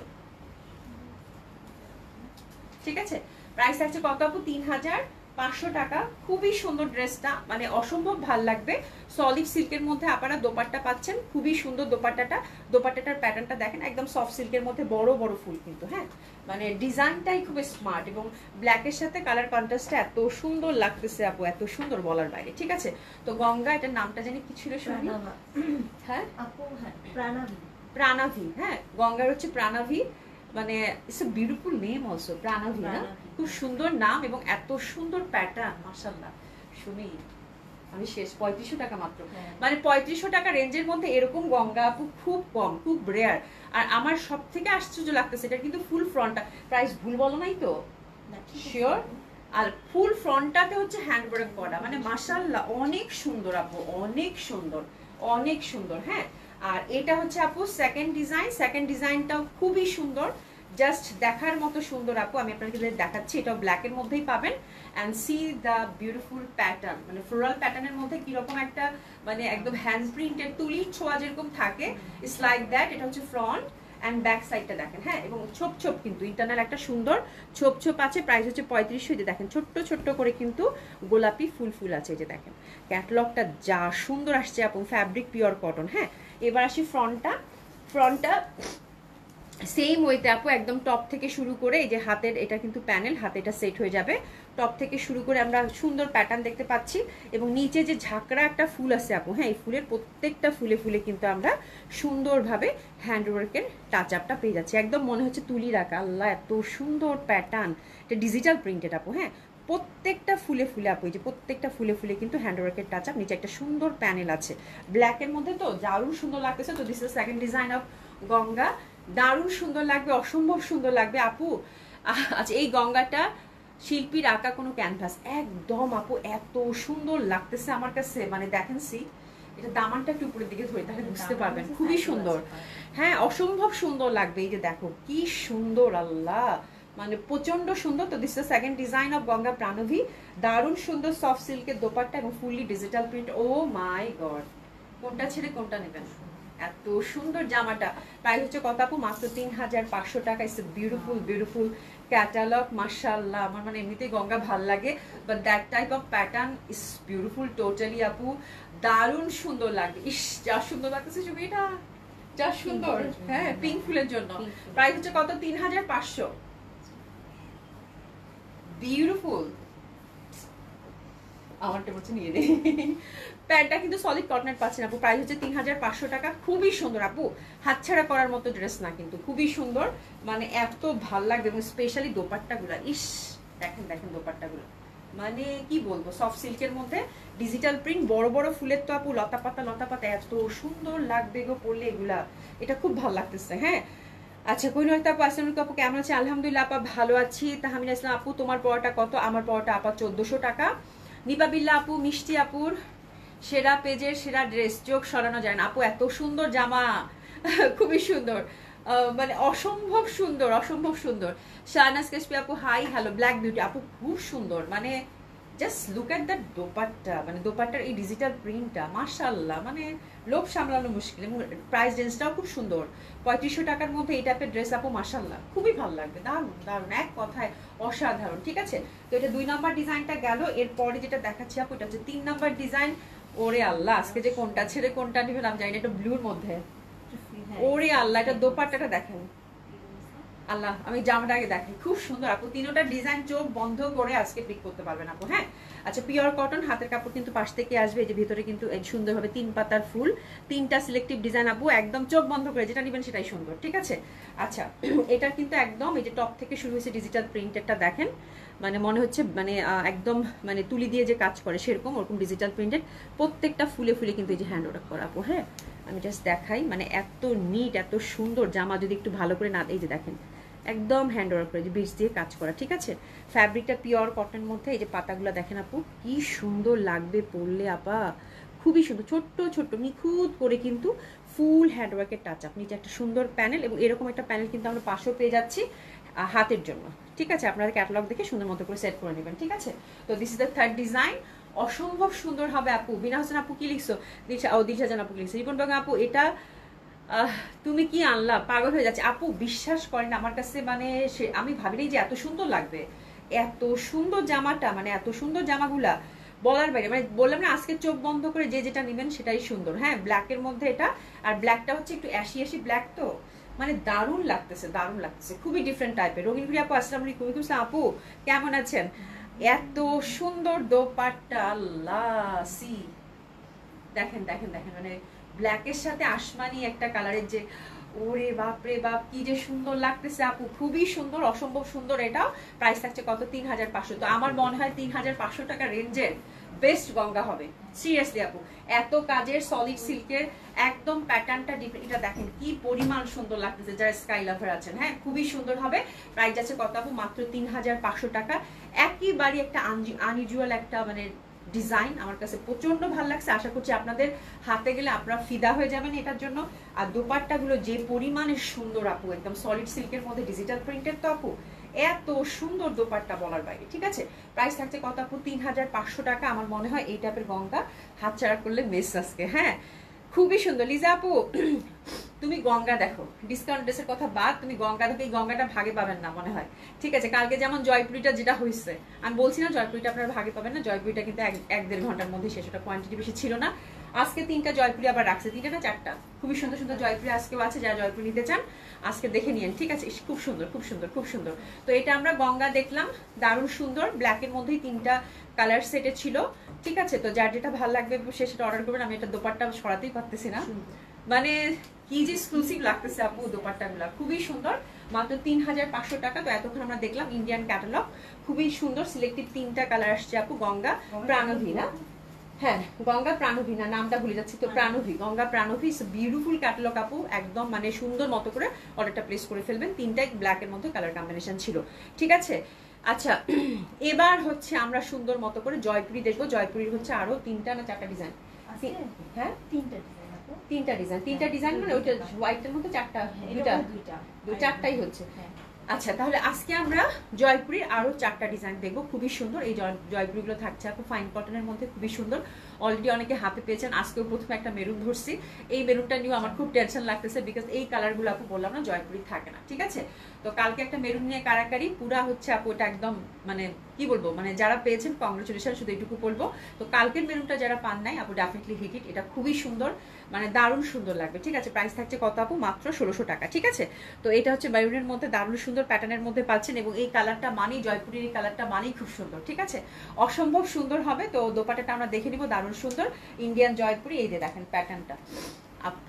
A: ঠিক আছে, প্রাইস থাকছে কত আপু? 3500 টাকা। খুবই সুন্দর ড্রেসটা, মানে অসম্ভব ভাল লাগবে। সলিড সিল্কের মধ্যে আপনারা দোপাট্টা পাচ্ছেন, খুবই সুন্দর দোপাট্টাটা। দোপাট্টাটার প্যাটার্নটা দেখেন, একদম সফট সিল্কের মধ্যে বড় বড় ফুল কিন্তু। হ্যাঁ, মানে ডিজাইনটাই খুব স্মার্ট এবং ব্ল্যাকের সাথে কালার কন্ট্রাস্টটা এত সুন্দর লাগতেছে আপু, এত সুন্দর বলার বাইরে। ঠিক আছে, তো গঙ্গা, এটার নামটা জানি কি ছিল শুনি? হ্যাঁ আপু, হ্যাঁ প্রাণাভি। প্রাণাভি, হ্যাঁ গঙ্গার হচ্ছে প্রাণাভি, মানে it's a beautiful name also, Pranavi না? খুব সুন্দর নাম এবং এত সুন্দর প্যাটার্ন, মাশাআল্লাহ। শুনি আমি শেষ। 3500 টাকা মাত্র, মানে 3500 টাকা রেঞ্জের মধ্যে এরকম গঙ্গা আপু খুব কম, খুব রেয়ার। আর আমার সব থেকে আশ্চর্য লাগতেছে, এটা কিন্তু ফুল ফ্রন্টটা, প্রাইস ভুল বলো নাই তো? শিওর? আর ফুল ফ্রন্টটাতে হচ্ছে হ্যান্ডওয়ার্ক করা, মানে মাশাআল্লাহ অনেক সুন্দর আপু, অনেক সুন্দর, অনেক সুন্দর। হ্যাঁ, আর এটা হচ্ছে আপু সেকেন্ড ডিজাইন। সেকেন্ড ডিজাইনটাও খুবই সুন্দর, জাস্ট দেখার মতো সুন্দর আপু। আমি আপনাকে দেখাচ্ছি, এটাও ব্ল্যাকের মধ্যেই পাবেন। And C the beautiful pattern, মানে ফ্লোরাল প্যাটার্নের মধ্যে কিরকম একটা মানে একদম হ্যান্ড প্রিন্টের তুলির ছোঁয়া যেরকম থাকে, ইটস লাইক দ্যাট। এটা হচ্ছে ফ্রন্ট অ্যান্ড ব্যাক সাইডটা দেখেন। হ্যাঁ, এবং ছোপ ছোপ কিন্তু ইন্টারনাল একটা সুন্দর ছোপ ছোপ আছে। প্রাইস হচ্ছে 3500। যে দেখেন ছোট্ট ছোট্ট করে কিন্তু গোলাপি ফুল ফুল আছে। এই যে দেখেন ক্যাটলগটা যা সুন্দর আসছে আপু, ফ্যাব্রিক পিওর কটন। হ্যাঁ, এবার আসি ফ্রন্টটা। ফ্রন্টটা সেম ওয়েতে আপু, একদম টপ থেকে শুরু করে এই যে হাতের, এটা কিন্তু প্যানেল, হাতে এটা সেট হয়ে যাবে। টপ থেকে শুরু করে আমরা সুন্দর প্যাটার্ন দেখতে পাচ্ছি এবং নিচে যে ঝাঁকড়া একটা ফুল আছে আপু, হ্যাঁ এই ফুলের প্রত্যেকটা ফুলে ফুলে কিন্তু আমরা সুন্দরভাবে হ্যান্ডওয়ার্কের টাচ আপটা পেয়ে যাচ্ছি। একদম মনে হচ্ছে তুলি রাখা। আল্লাহ, এত সুন্দর প্যাটার্ন, এটা ডিজিটাল প্রিন্টেড আপু। হ্যাঁ, প্রত্যেকটা ফুলে ফুলে আপু, এই যে প্রত্যেকটা ফুলে ফুলে কিন্তু হ্যান্ডওয়ার্কের টাচ আপ। নিচে একটা সুন্দর প্যানেল আছে ব্ল্যাকের মধ্যে, তো দারুণ সুন্দর লাগতেছে। তো this is second design of Ganga, দারুণ সুন্দর লাগবে, অসম্ভব সুন্দর লাগবে আপু। আচ্ছা, এই গঙ্গাটা শিল্পীর আঁকা কোনো ক্যানভাস, একদম আপু এত সুন্দর লাগতেছে আমার কাছে। মানে দেখেন সি, এটা দামানটা একটু উপরের দিকে ধরে তাহলে বুঝতে পারবেন, খুবই সুন্দর। হ্যাঁ, অসম্ভব সুন্দর লাগবে। এই যে দেখো কি সুন্দর, আল্লাহ মানে প্রচন্ড সুন্দর। তো this is second design of Ganga Pranavi. দারুণ সুন্দর সফট সিল্কের দোপাট্টা এবং fully digital print. Oh my God, কোনটা ছেড়ে কোনটা নেবেন? এত সুন্দর জামাটা। প্রাইস হচ্ছে কত আপু? মাত্র 3500 টাকা। It's a beautiful beautiful catalogue, মাশাআল্লাহ। আমার মানে এমনিতেই গঙ্গা ভাল লাগে, but that type of pattern is beautiful totally আপু, দারুণ সুন্দর লাগবে। ইস, যা সুন্দর লাগতেছে তুমি, এটা যা সুন্দর। হ্যাঁ, পিঙ্ক ফুলের জন্য। প্রাইস হচ্ছে কত? 3500। বিউটিফুল। আমারটা বলছে নিয়ে নেই। প্যান্টটা কিন্তু সলিড কটনের পাচ্ছেন আপু। প্রাইস হচ্ছে 3500 টাকা। খুবই সুন্দর আপু, হাতছাড়া করার মতো ড্রেস না কিন্তু, খুবই সুন্দর, মানে এত ভাল লাগবে। এবং স্পেশালি দোপাট্টাগুলো, ইস দেখেন দেখেন দোপাট্টাগুলো, মানে কি বলবো, সফট সিল্কের মধ্যে ডিজিটাল প্রিন্ট, বড় বড় ফুলের তো আপু লতা পাতা লতা পাতা, এত সুন্দর লাগবে গো পরলে এগুলা। এটা খুব ভালো লাগতেছে। হ্যাঁ, আচ্ছা কইনুর আপু, আসসালামু আলাইকুম আপু, কেমন আছে? আলহামদুলিল্লাহ আপা ভালো আছি। তাহমিনা ইসলাম আপু, তোমার পড়াটা কত? আমার পড়াটা আপা 1400 টাকা। নিপা বিল্লা আপু, মিষ্টি আপুর সেরা পেজের সেরা ড্রেস, চোখ সরানো যায় না আপু, এত সুন্দর জামা, খুবই সুন্দর। মানে অসম্ভব সুন্দর, অসম্ভব সুন্দর। শাহনাজ কাশফি আপু হাই, হ্যালো। ব্ল্যাক বিউটি আপু খুব সুন্দর, মানে just look at that dupatta, মানে দোপাট্টার এই ডিজিটাল প্রিন্টটা মাশাআল্লাহ, মানে লোভ সামলানো মুশকিল। এবং প্রাইস রেঞ্জটাও খুব সুন্দর, 3500 টাকার মধ্যে এই টাইপের ড্রেস আপু মাশাআল্লাহ খুবই ভালো লাগবে, দারুণ দারুণ, এক কথায় অসাধারণ। ঠিক আছে, তো এটা 2 নাম্বার ডিজাইনটা গেল। এরপরে যেটা দেখাচ্ছি আপু এটা হচ্ছে 3 নাম্বার ডিজাইন। ওরে আল্লাহ, আজকে যে কোনটা ছেড়ে কোনটা নিবেন আমি জানি না, এটা ব্লুর মধ্যে। ওরে আল্লাহ, এটা দোপাট্টাটা দেখেন, আল্লাহ আমি জামাটা আগে দেখি, খুব সুন্দর আপু। তিনোটা ডিজাইন চোখ বন্ধ করে আজকে পিক করতে পারবেন আপু। হ্যাঁ, আচ্ছা, পিওর কটন, হাতের কাপড় কিন্তু পাশ থেকে আসবে। এই যে ভিতরে কিন্তু সুন্দরভাবে 3 পাতার ফুল, 3টা সিলেক্টিভ ডিজাইন আপু, একদম চোখ বন্ধ করে যেটা নেবেন সেটাই সুন্দর। ঠিক আছে, আচ্ছা এটা কিন্তু একদম এই যে টপ থেকে শুরু হয়েছে ডিজিটাল প্রিন্টেরটা দেখেন, মানে মনে হচ্ছে মানে একদম মানে তুলি দিয়ে যে কাজ করে সেরকম, ওরকম ডিজিটাল প্রিন্টেড, প্রত্যেকটা ফুলে ফুলে কিন্তু এই যে হ্যান্ড ওয়ার্ক করা আপু। হ্যাঁ, আমি জাস্ট দেখাই, মানে এত নিট, এত সুন্দর জামা, যদি একটু ভালো করে না, এই যে দেখেন একদম হ্যান্ড ওয়ার্ক করে যে ব্রিজ দিয়ে কাজ করা। ঠিক আছে, ফ্যাব্রিকটা পিওর কটনের মধ্যে। এই যে পাতাগুলো দেখেন আপু, কি সুন্দর লাগবে পরলে আপা, খুবই সুন্দর, ছোট্ট ছোট্ট নিখুঁত করে কিন্তু ফুল হ্যান্ড ওয়ার্কের টাচ আপ। নিচে একটা সুন্দর প্যানেল, এবং এরকম একটা প্যানেল কিন্তু আমরা পাশেও পেয়ে যাচ্ছি হাতের জন্য। ঠিক আছে, আপনারা ক্যাটালগ দেখে সুন্দর মতো করে সেট করে নেবেন। ঠিক আছে, তো this is the third design, অসম্ভব সুন্দর হবে আপু। বিনা হোসেন আপু কি লিখছো? দিশা জান আপু কি লিখছো? রিপন বেগম আপু এটা তুমি কি আনলা, পাগল হয়ে যাচ্ছে আপু, বিশ্বাস করেন আমার কাছে, মানে আমি ভাবিনি যে এত সুন্দর লাগবে, এত সুন্দর জামাটা, মানে এত সুন্দর জামাগুলা বলার বাইরে। মানে বললাম না আজকে চোখ বন্ধ করে যে যেটা নেবেন সেটাই সুন্দর। হ্যাঁ, ব্ল্যাকের মধ্যে এটা, আর ব্ল্যাকটা হচ্ছে একটু অ্যাশি অ্যাশি ব্ল্যাক, তো মানে দারুণ লাগতেছে, দারুণ লাগতেছে, খুবই ডিফারেন্ট টাইপের। রঙিন ঘুরি আপু আসসালামু আলাইকুম। আপু কেমন আছেন? এত সুন্দর দোপাট্টা, আল্লাহ সি, দেখেন দেখেন দেখেন, মানে ব্ল্যাকের সাথে আসমানি একটা কালারের যে, ওরে বাপ রে বাপ, কি যে সুন্দর লাগতেছে আপু, খুবই সুন্দর, অসম্ভব সুন্দর। এটাও প্রাইস থাকছে কত? 3500। তো আমার মনে হয় 3500 টাকা রেঞ্জের বেস্ট গঙ্গা হবে, সিরিয়াসলি আপু। এত কাজের সলিড সিল্কের একদম প্যাটার্নটা ডিফারেন্ট, এটা দেখেন কি পরিমাণ সুন্দর লাগতেছে, যারা স্কাই লাভার আছেন। হ্যাঁ, খুবই সুন্দর হবে। প্রাইস আছে কত আপু? মাত্র 3500 টাকা। একেবারে একটা আনইউজুয়াল একটা মানে ডিজাইন, আমার কাছে প্রচন্ড ভালো লাগছে। আশা করছি আপনাদের হাতে গেলে আপনারা ফিদা হয়ে যাবেন এটার জন্য। আর দোপাট্টাগুলো যে পরিমাণে সুন্দর আপু, একদম সলিড সিল্কের মধ্যে ডিজিটাল প্রিন্টেড, তো আপু এত সুন্দর দোপাট্টা বলার বাইরে। ঠিক আছে, প্রাইস থাকছে কত আপু? 3500 টাকা। আমার মনে হয় এই টাইপের গঙ্গা হাতছাড়া করলে মিস আজকে। হ্যাঁ, খুবই সুন্দর। লিজা আপু তুমি গঙ্গা দেখো, ডিসকাউন্ট ড্রেসের কথা বাদ, তুমি গঙ্গা দেখো, এই গঙ্গাটা ভাগে পাবেন না মনে হয়। ঠিক আছে, কালকে যেমন জয়পুরিটা যেটা হয়েছে, আমি বলছি না জয়পুরিটা আপনারা ভাগে পাবেন না, জয়পুরিটা কিন্তু 1-1.5 ঘন্টার মধ্যে শেষ, ওটা কোয়ান্টিটি বেশি ছিল না। আজকে 3টা জয়পুরি আবার রাখছে, 3টা না 4টা, খুবই সুন্দর সুন্দর জয়পুরি আজকেও আছে। যারা জয়পুরি নিতে চান আজকে দেখে নিন। ঠিক আছে, খুব সুন্দর খুব সুন্দর খুব সুন্দর। তো এটা আমরা গঙ্গা দেখলাম, দারুণ সুন্দর, ব্ল্যাকের মধ্যেই 3টা কালার সেটে ছিল। ঠিক আছে, তো যার যেটা ভালো লাগবে সে সেটা অর্ডার করবেন। আমি এটা দোপাট্টা সরাতেই পারতেছি না, মানে কি যে এক্সক্লুসিভ লাগতেছে আপু দোপাট্টাগুলো, খুবই সুন্দর। মাত্র 3500 টাকা। তো এতক্ষণ আমরা দেখলাম ইন্ডিয়ান ক্যাটালগ, খুবই সুন্দর সিলেক্টিভ 3টা কালার আসছে আপু। গঙ্গা প্রাণভী না, হ্যাঁ গঙ্গা প্রাণভী না, নামটা ভুলে যাচ্ছি তো, প্রাণভী, গঙ্গা প্রাণভী, বিউটিফুল ক্যাটালগ আপু, একদম মানে সুন্দর মতো করে অর্ডারটা প্লেস করে ফেলবেন। 3টাই ব্ল্যাকের মধ্যে কালার কম্বিনেশন ছিল। ঠিক আছে, আচ্ছা এবার হচ্ছে আমরা সুন্দর মতো করে জয়পুরি দেখবো। জয়পুরির হচ্ছে আরো 3টা না 4টা ডিজাইন, হ্যাঁ 3টা ডিজাইন, 3টা ডিজাইন মানে ওইটা হোয়াইটের মধ্যে 4টা, চারটাই হচ্ছে। আচ্ছা, তাহলে আজকে আমরা জয়পুরির আরো 4টা ডিজাইন দেখবো, খুবই সুন্দর। এই জয়পুরিগুলো থাকছে আপু ফাইন কটনের মধ্যে, খুবই সুন্দর। অলরেডি অনেকে হাতে পেয়েছেন, আজকেও প্রথমে একটা মেরুন ধরছি। এই মেরুনটা নিয়েও আমার খুব টেনশন লাগতেছে, বিকজ এই কালারগুলো আপু বললাম না জয়পুরি থাকে না। ঠিক আছে, তো কালকে একটা মেরুন নিয়ে কারাকারি পুরা হচ্ছে আপু, এটা একদম মানে কি বলবো, মানে যারা পেয়েছেন কংগ্রেচুলেশন, শুধু এইটুকু বলবো। তো কালকের মেরুনটা যারা পান নাই আপু ডেফিনেটলি হিট ইট, এটা খুবই সুন্দর, মানে দারুণ সুন্দর লাগবে। ঠিক আছে, প্রাইস থাকছে কত আপু? মাত্র 1600 টাকা। ঠিক আছে, তো এটা হচ্ছে মেরুনের মধ্যে দারুণ সুন্দর প্যাটার্নের মধ্যে পাচ্ছেন, এবং এই কালারটা মানেই জয়পুরের এই কালারটা মানেই খুব সুন্দর। ঠিক আছে, অসম্ভব সুন্দর হবে। তো দোপাট্টাটা আমরা দেখে নিব, দারুণ সুন্দর ইন্ডিয়ান জয়পুরি। এই যে দেখেন প্যাটার্নটা,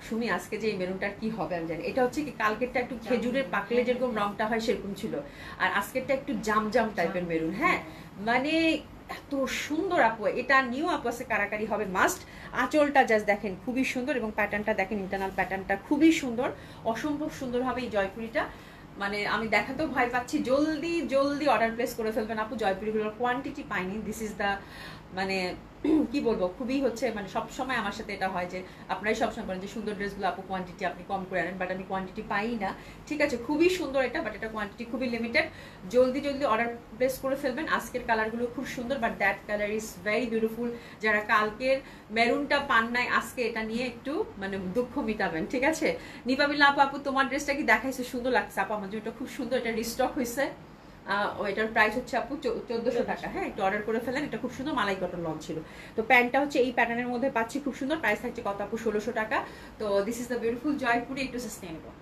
A: সুমি আজকে যে এই মেরুনটা কি হবে আমি জানি। এটা হচ্ছে কি কালকেরটা একটু খেজুরের পাকলে যেরকম রংটা হয় সেরকম ছিল, আর আজকেরটা একটু জামজাম টাইপের মেরুন। হ্যাঁ, মানে এত সুন্দর আপু, এটা নিউ আপু আছে কারাকারি হবে মাস্ট। আঁচলটা জাস্ট দেখেন খুবই সুন্দর, এবং প্যাটার্নটা দেখেন, ইন্টারনাল প্যাটার্নটা খুবই সুন্দর, অসম্ভব সুন্দর হবে এই জয়পুরিটা। মানে আমি দেখাতেও ভয় পাচ্ছি, জলদি জলদি অর্ডার প্লেস করে ফেলবেন আপু। জয়পুরিগুলোর কোয়ান্টিটি পাইনি, দিস ইজ দ্য মানে কি বলবো, খুবই হচ্ছে মানে সবসময় আমার সাথে এটা হয় যে আপনারাই সবসময় বলেন যে সুন্দর ড্রেসগুলো আপু কোয়ান্টিটি আপনি কম করে আনেন, বাট আমি কোয়ান্টিটি পাই না। ঠিক আছে, খুবই সুন্দর এটা, বাট এটা কোয়ান্টিটি খুবই লিমিটেড। জলদি জলদি অর্ডার প্লেস করে ফেলবেন। আজকের কালারগুলো খুব সুন্দর, but that colour is very beautiful. যারা কালকের মেরুনটা পান নাই, আজকে এটা নিয়ে একটু মানে দুঃখ মিটাবেন। ঠিক আছে, নিপামিল্লা আপু, আপু তোমার ড্রেসটা কি দেখাইছে, সুন্দর লাগছে আপু, আমার জন্য এটা খুব সুন্দর, এটা রিস্টক হয়েছে। এটার প্রাইস হচ্ছে আপু 1400 টাকা। হ্যাঁ, একটু অর্ডার করে ফেলেন, এটা খুব সুন্দর মালাই কটন লং ছিল। তো প্যান্টটা হচ্ছে এই প্যাটার্নের মধ্যে পাচ্ছি, খুব সুন্দর। প্রাইস থাকছে কত আপু? 1600 টাকা। তো this is the beautiful Jaipuri, একটু সাস্টেনেবল।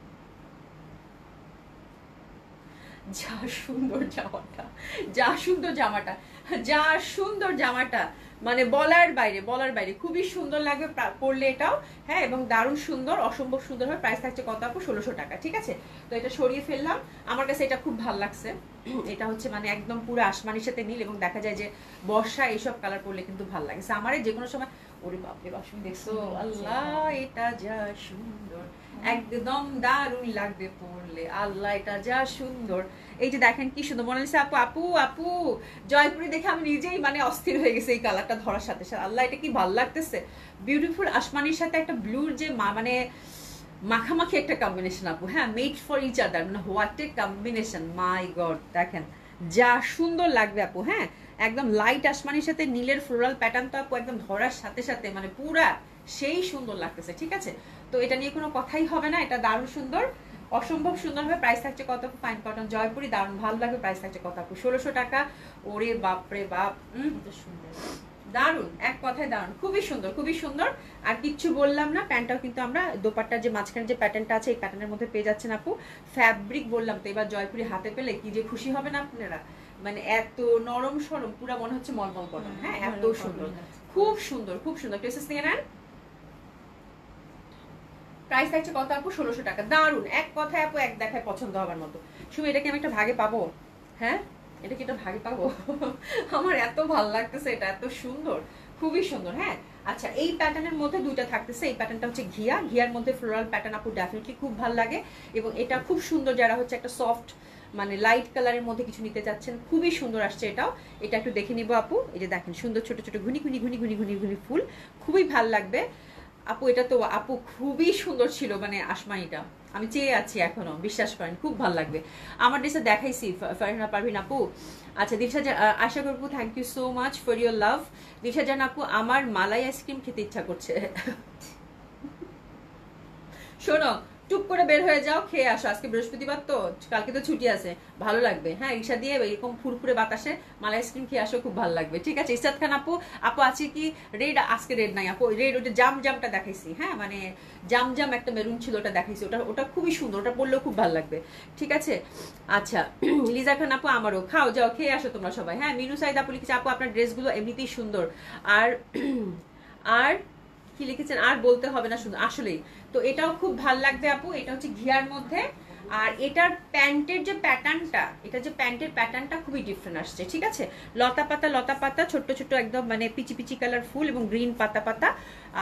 A: যা সুন্দর জামাটা, যা সুন্দর জামাটা, যা সুন্দর জামাটা, মানে বলার বাইরে, বলার বাইরে, খুবই সুন্দর লাগবে পরলে এটাও। হ্যাঁ, এবং দারুণ সুন্দর, অসম্ভব সুন্দর হবে। প্রাইস থাকছে কত আপু? 1600 টাকা। ঠিক আছে, তো এটা সরিয়ে ফেললাম। আমার কাছে এটা খুব ভালো লাগছে। এটা হচ্ছে মানে একদম পুরো আসমানির সাথে নীল, এবং দেখা যায় যে বর্ষা এইসব কালার পরলে কিন্তু ভালো লাগে। আমারে যে কোনো সময়, ওরে বাপরে বাপ, তুমি দেখছো, আল্লাহ এটা যা সুন্দর, একদম দারুণ লাগবে পরলে, আল্লাহ এটা যা সুন্দর। এই যে দেখেন কি সুন্দর, মোনালিসা আপু, আপু আপু জয়পুরি দেখে আমি নিজেই মানে অস্থির হয়ে গেছে এই কালারটা ধরার সাথে সাথে। আল্লাহ এটা কি ভালো লাগতেছে, বিউটিফুল। আসমানির সাথে একটা ব্লুর যে মানে মাখামাখি একটা কম্বিনেশন আপু। হ্যাঁ, মেড ফর ইচ আদার, মানে what a combination, my god. দেখেন যা সুন্দর লাগবে আপু। হ্যাঁ, একদম লাইট আসমানির সাথে নীলের ফ্লোরাল প্যাটার্ন তো আপু একদম ধরার সাথে সাথে মানে পুরা সেই সুন্দর লাগতেছে। ঠিক আছে, তো এটা নিয়ে কোনো কথাই হবে না, এটা দারুণ সুন্দর, অসম্ভব সুন্দর হবে। প্রাইস থাকছে কত? ফাইন কটন জয়পুরি, দারুণ ভালো লাগবে। প্রাইস থাকছে কত আপু? 1600 টাকা। ওরে বাপরে বাপ, দারুণ, এক কথায় দারুণ, খুবই সুন্দর, খুবই সুন্দর। আর কিচ্ছু বললাম না, প্যান্টটাও কিন্তু আমরা দোপাট্টার যে মাঝখানে যে প্যাটার্নটা আছে এই প্যাটার্নের মধ্যে পেয়ে যাচ্ছেন আপু। ফ্যাব্রিক বললাম তো, এবার জয়পুরি হাতে পেলে কি যে খুশি হবে না আপনারা, মানে এত নরম সরম, পুরা মনে হচ্ছে মলমল কটন। হ্যাঁ, এত সুন্দর, খুব সুন্দর, খুব সুন্দর। প্রেসেস নিয়ে নেন। প্রাইস থাকছে কত আপু? 1600 টাকা। দারুন, এক কথায় আপু এক দেখায় পছন্দ হবার মতো। শুধু এটাকে আমি একটা ভাগে পাবো? হ্যাঁ, এটা কি একটা ভাগে পাবো? আমার এত ভালো লাগতেছে, এটা এত সুন্দর, খুবই সুন্দর। হ্যাঁ, আচ্ছা, এই প্যাটার্নের মধ্যে দুইটা থাকতেছে। এই প্যাটার্নটা হচ্ছে ঘিয়া, ঘিয়ার মধ্যে ফ্লোরাল প্যাটার্ন আপু ডেফিনেটলি খুব ভালো লাগে, এবং এটা খুব সুন্দর। যারা হচ্ছে একটা সফট মানে লাইট কালারের মধ্যে কিছু নিতে চাচ্ছেন, খুবই সুন্দর আসছে এটাও। এটা একটু দেখে নিবো আপু। এই যে দেখেন সুন্দর ছোট ছোট ঘুনি ঘুনি ঘুনি ঘুনি ঘুনি ঘুনি ফুল, খুবই ভাল লাগবে আপু। এটা তো আপু খুবই সুন্দর ছিল, মানে আসমানিটা আমি চেয়ে আছি এখনো, বিশ্বাস করেন, খুব ভালো লাগবে। আমার ড্রেসে দেখাইছি ফারহানা পারভিন আপু। আচ্ছা, দিলশা আশা করবো, thank you so much for your love. Dilsha জান আপু, আমার মালাই আইসক্রিম খেতে ইচ্ছা করছে। শোনো, টুক করে বের হয়ে যাও, খেয়ে আসো। আজকে বৃহস্পতিবার তো, কালকে তো ছুটি আছে, ভালো লাগবে। হ্যাঁ, রিক্সা দিয়ে এরকম ফুরফুরে বাতাসে মালাই আইসক্রিম খেয়ে আসো, খুব ভালো লাগবে। ঠিক আছে, ইসাদ খান আপু, আপু আছে কি রেড? আজকে রেড নাই আপু, রেড ওটা জাম জামটা দেখাইছি। হ্যাঁ, মানে জাম জাম একটা মেরুন ছিল, ওটা দেখাইছি, ওটা ওটা খুবই সুন্দর, ওটা পরলেও খুব ভালো লাগবে। ঠিক আছে, আচ্ছা লিজা খান আপু, আমারও খাও, যাও খেয়ে আসো তোমরা সবাই। হ্যাঁ, মিনু সাইদ আপু লিখেছে, আপু আপনার ড্রেসগুলো এমনিতেই সুন্দর, আর আর কি লিখেছেন আর বলতে হবে না, শুধু আসলেই। তো এটাও খুব ভাল লাগবে আপু, এটা হচ্ছে ঘিয়ার মধ্যে। আর এটার প্যান্টের যে প্যাটার্নটা, এটা যে প্যান্টের প্যাটার্নটা খুবই ডিফারেন্ট আসছে। ঠিক আছে, লতা পাতা লতা পাতা, ছোট্ট ছোট্ট একদম মানে পিচি পিচি কালার ফুল, এবং গ্রিন পাতা পাতা।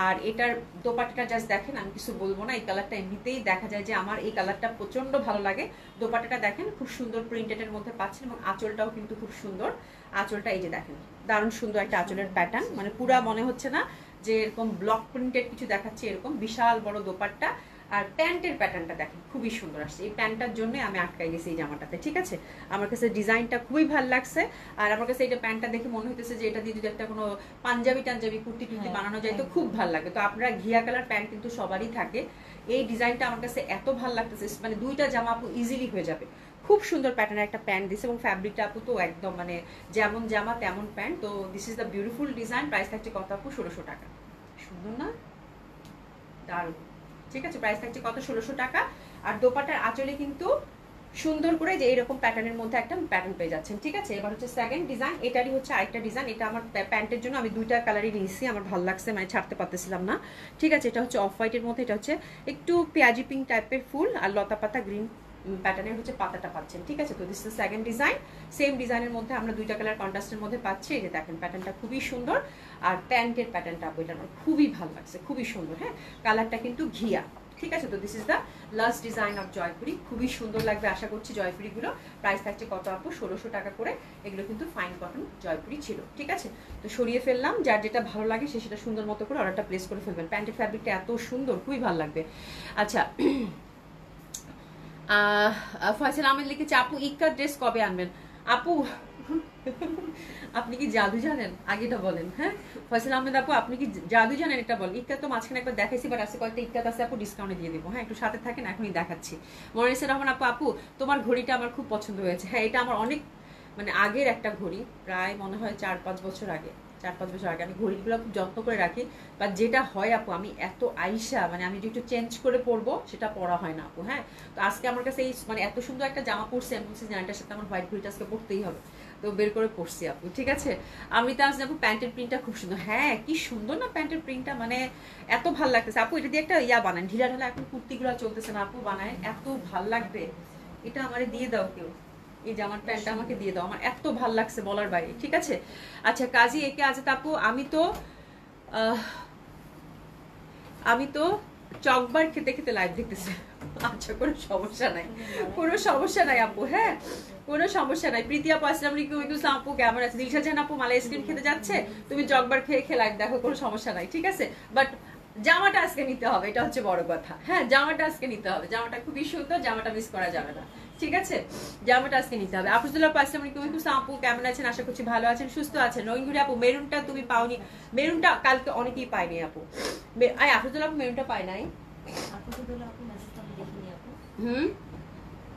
A: আর এটার দোপাট্টাটা জাস্ট দেখেন, আমি কিছু বলবো না, এই কালারটা এমনিতেই দেখা যায় যে আমার এই কালারটা প্রচন্ড ভালো লাগে। দোপাট্টাটা দেখেন খুব সুন্দর প্রিন্টেডের মধ্যে পাচ্ছেন, এবং আঁচলটাও কিন্তু খুব সুন্দর। আঁচলটা এই যে দেখেন, দারুণ সুন্দর একটা আঁচলের প্যাটার্ন, মানে পুরা মনে হচ্ছে না যে এরকম ব্লক প্রিন্টেড কিছু দেখাচ্ছে, এরকম বিশাল বড় দোপাট্টা। আর প্যান্টের প্যাটার্নটা দেখেন খুবই সুন্দর আসছে, এই প্যান্টটার জন্য আমি আটকাই গেছি এই জামাটাতে। ঠিক আছে, আমার কাছে ডিজাইনটা খুবই ভালো লাগছে। আর আমার কাছে এটা প্যান্টটা দেখে মনে হইতেছে যে এটা দিয়ে যদি একটা কোনো পাঞ্জাবি টাঞ্জাবি কুর্তি টুর্তি বানানো যায় তো খুব ভালো লাগে। তো আপনারা ঘিয়া কালার প্যান্ট কিন্তু সবারই থাকে, এই ডিজাইনটা আমার কাছে এত ভালো লাগতেছে, মানে দুইটা জামা আপু ইজিলি হয়ে যাবে। খুব সুন্দর প্যাটার্নের একটা প্যান্ট দিছে, এবং ফ্যাব্রিকটা আপু তো একদম মানে যেমন জামা তেমন প্যান্ট। তো this is the beautiful design. Price থাকছে কত আপু? 1600 টাকা। সুন্দর না, দারুণ। ঠিক আছে, প্রাইস থাকছে কত? 1600 টাকা। আর দোপাটার আঁচলে কিন্তু সুন্দর করে যে এরকম প্যাটার্নের মধ্যে একটা প্যাটার্ন পেয়ে যাচ্ছেন। ঠিক আছে, এবার হচ্ছে সেকেন্ড ডিজাইন, এটারই হচ্ছে আরেকটা ডিজাইন। এটা আমার প্যান্টের জন্য আমি দুইটা কালারই নিয়েছি, আমার ভালো লাগছে, মানে ছাড়তে পারতেছিলাম না। ঠিক আছে, এটা হচ্ছে অফ হোয়াইটের মধ্যে, এটা হচ্ছে একটু পেঁয়াজি পিঙ্ক টাইপের ফুল, আর লতা পাতা গ্রিন প্যাটার্নের হচ্ছে পাতাটা পাচ্ছেন। ঠিক আছে, তো this is second design. Same ডিজাইনের মধ্যে আমরা দুইটা কালার কন্ট্রাস্টের মধ্যে পাচ্ছি। এই যে দেখেন প্যাটার্নটা খুবই সুন্দর, আর প্যান্টের প্যাটার্নটা এটা আমার খুবই ভালো লাগছে, খুবই সুন্দর। হ্যাঁ, কালারটা কিন্তু ঘিয়া, ঠিক আছে? তো this is the last design of Jaipuri. খুবই সুন্দর লাগবে আশা করছি জয়পুরিগুলো। প্রাইস থাকছে কত আপু? 1600 টাকা করে। এগুলো কিন্তু ফাইন কটন জয়পুরি ছিল, ঠিক আছে? তো সরিয়ে ফেললাম, যার যেটা ভালো লাগে সে সেটা সুন্দর মতো করে অর্ডারটা প্লেস করে ফেলবেন। প্যান্টের ফ্যাব্রিকটা এত সুন্দর, খুবই ভালো লাগবে। আচ্ছা, ফয়সাল আহমেদ লিখেছে আপু ইক্কার ড্রেস কবে আনবেন? আপু আপনি কি জাদু জানেন? আগেটা বলেন। হ্যাঁ ফয়সাল আহমেদ আপু, আপনি কি জাদু জানেন? এটা বলেন। ইক্কা তো মাঝখানে একবার দেখাইছি, বাট আছে কয়েকটা ইক্কাত আছে আপু, ডিসকাউন্টে দিয়ে দেবো। হ্যাঁ একটু সাথে থাকেন, এখনই দেখাচ্ছি। মনিসুর রহমান আপু, আপু তোমার ঘড়িটা আমার খুব পছন্দ হয়েছে। হ্যাঁ এটা আমার অনেক মানে আগের একটা ঘড়ি, প্রায় মনে হয় 4-5 বছর আগে, 4-5 বছর আগে। আমি ঘড়িগুলো খুব যত্ন করে রাখি, বা যেটা হয় আপু আমি এত আইসা মানে আমি যে একটু চেঞ্জ করে পরবো সেটা পরা হয় না আপু। হ্যাঁ তো আজকে আমার কাছে এই মানে এত সুন্দর একটা জামা পরছি, আমি বলছি জামাটার সাথে আমার হোয়াইট ঘড়িটা আজকে পরতেই হবে, তো বের করে পরছি আপু, ঠিক আছে? আমি তো আসলে আপু প্যান্টের প্রিন্টটা খুব সুন্দর। হ্যাঁ কি সুন্দর না প্যান্টের প্রিন্টটা, মানে এত ভালো লাগতেছে আপু। এটা দিয়ে একটা ইয়া বানান, ঢিলা ঢালা এখন কুর্তিগুলো চলতেছে না আপু, বানায় এত ভাল লাগবে। এটা আমারে দিয়ে দাও কেউ, এই জামার প্যান্টটা আমাকে দিয়ে দাও, আমার এত ভাল লাগছে বলার বাইরে, ঠিক আছে? আচ্ছা কাজী একে আছে আপু, আমি তো চকবার খেতে খেতে লাইভ দেখতেছি। আচ্ছা কোনো সমস্যা নাই, কোনো সমস্যা নাই আপু। হ্যাঁ কোনো সমস্যা নাই। প্রীতি আপু আসসালামু আলাইকুম আপু, কেমন আছে? দিলশা জান আপু মালাই আইসক্রিম খেতে যাচ্ছে, তুমি চকবার খেয়ে খেয়ে লাইভ দেখো, কোনো সমস্যা নাই, ঠিক আছে? বাট জামাটা আজকে নিতে হবে, এটা হচ্ছে বড় কথা। হ্যাঁ জামাটা আজকে নিতে হবে, জামাটা খুবই সুন্দর, জামাটা মিস করা যাবে না, ঠিক আছে? জামাটা আজকে নিতে হবে। আফরুজুল্লাহ আসসালামু আলাইকুম আপু, কেমন আছেন? আশা করছি ভালো আছেন, সুস্থ আছেন। রঙিন আপু মেরুনটা তুমি পাওনি? মেরুনটা কালকে অনেকেই পাইনি আপু। আফরুজুল্লাহ আপু মেরুনটা পাই নাই।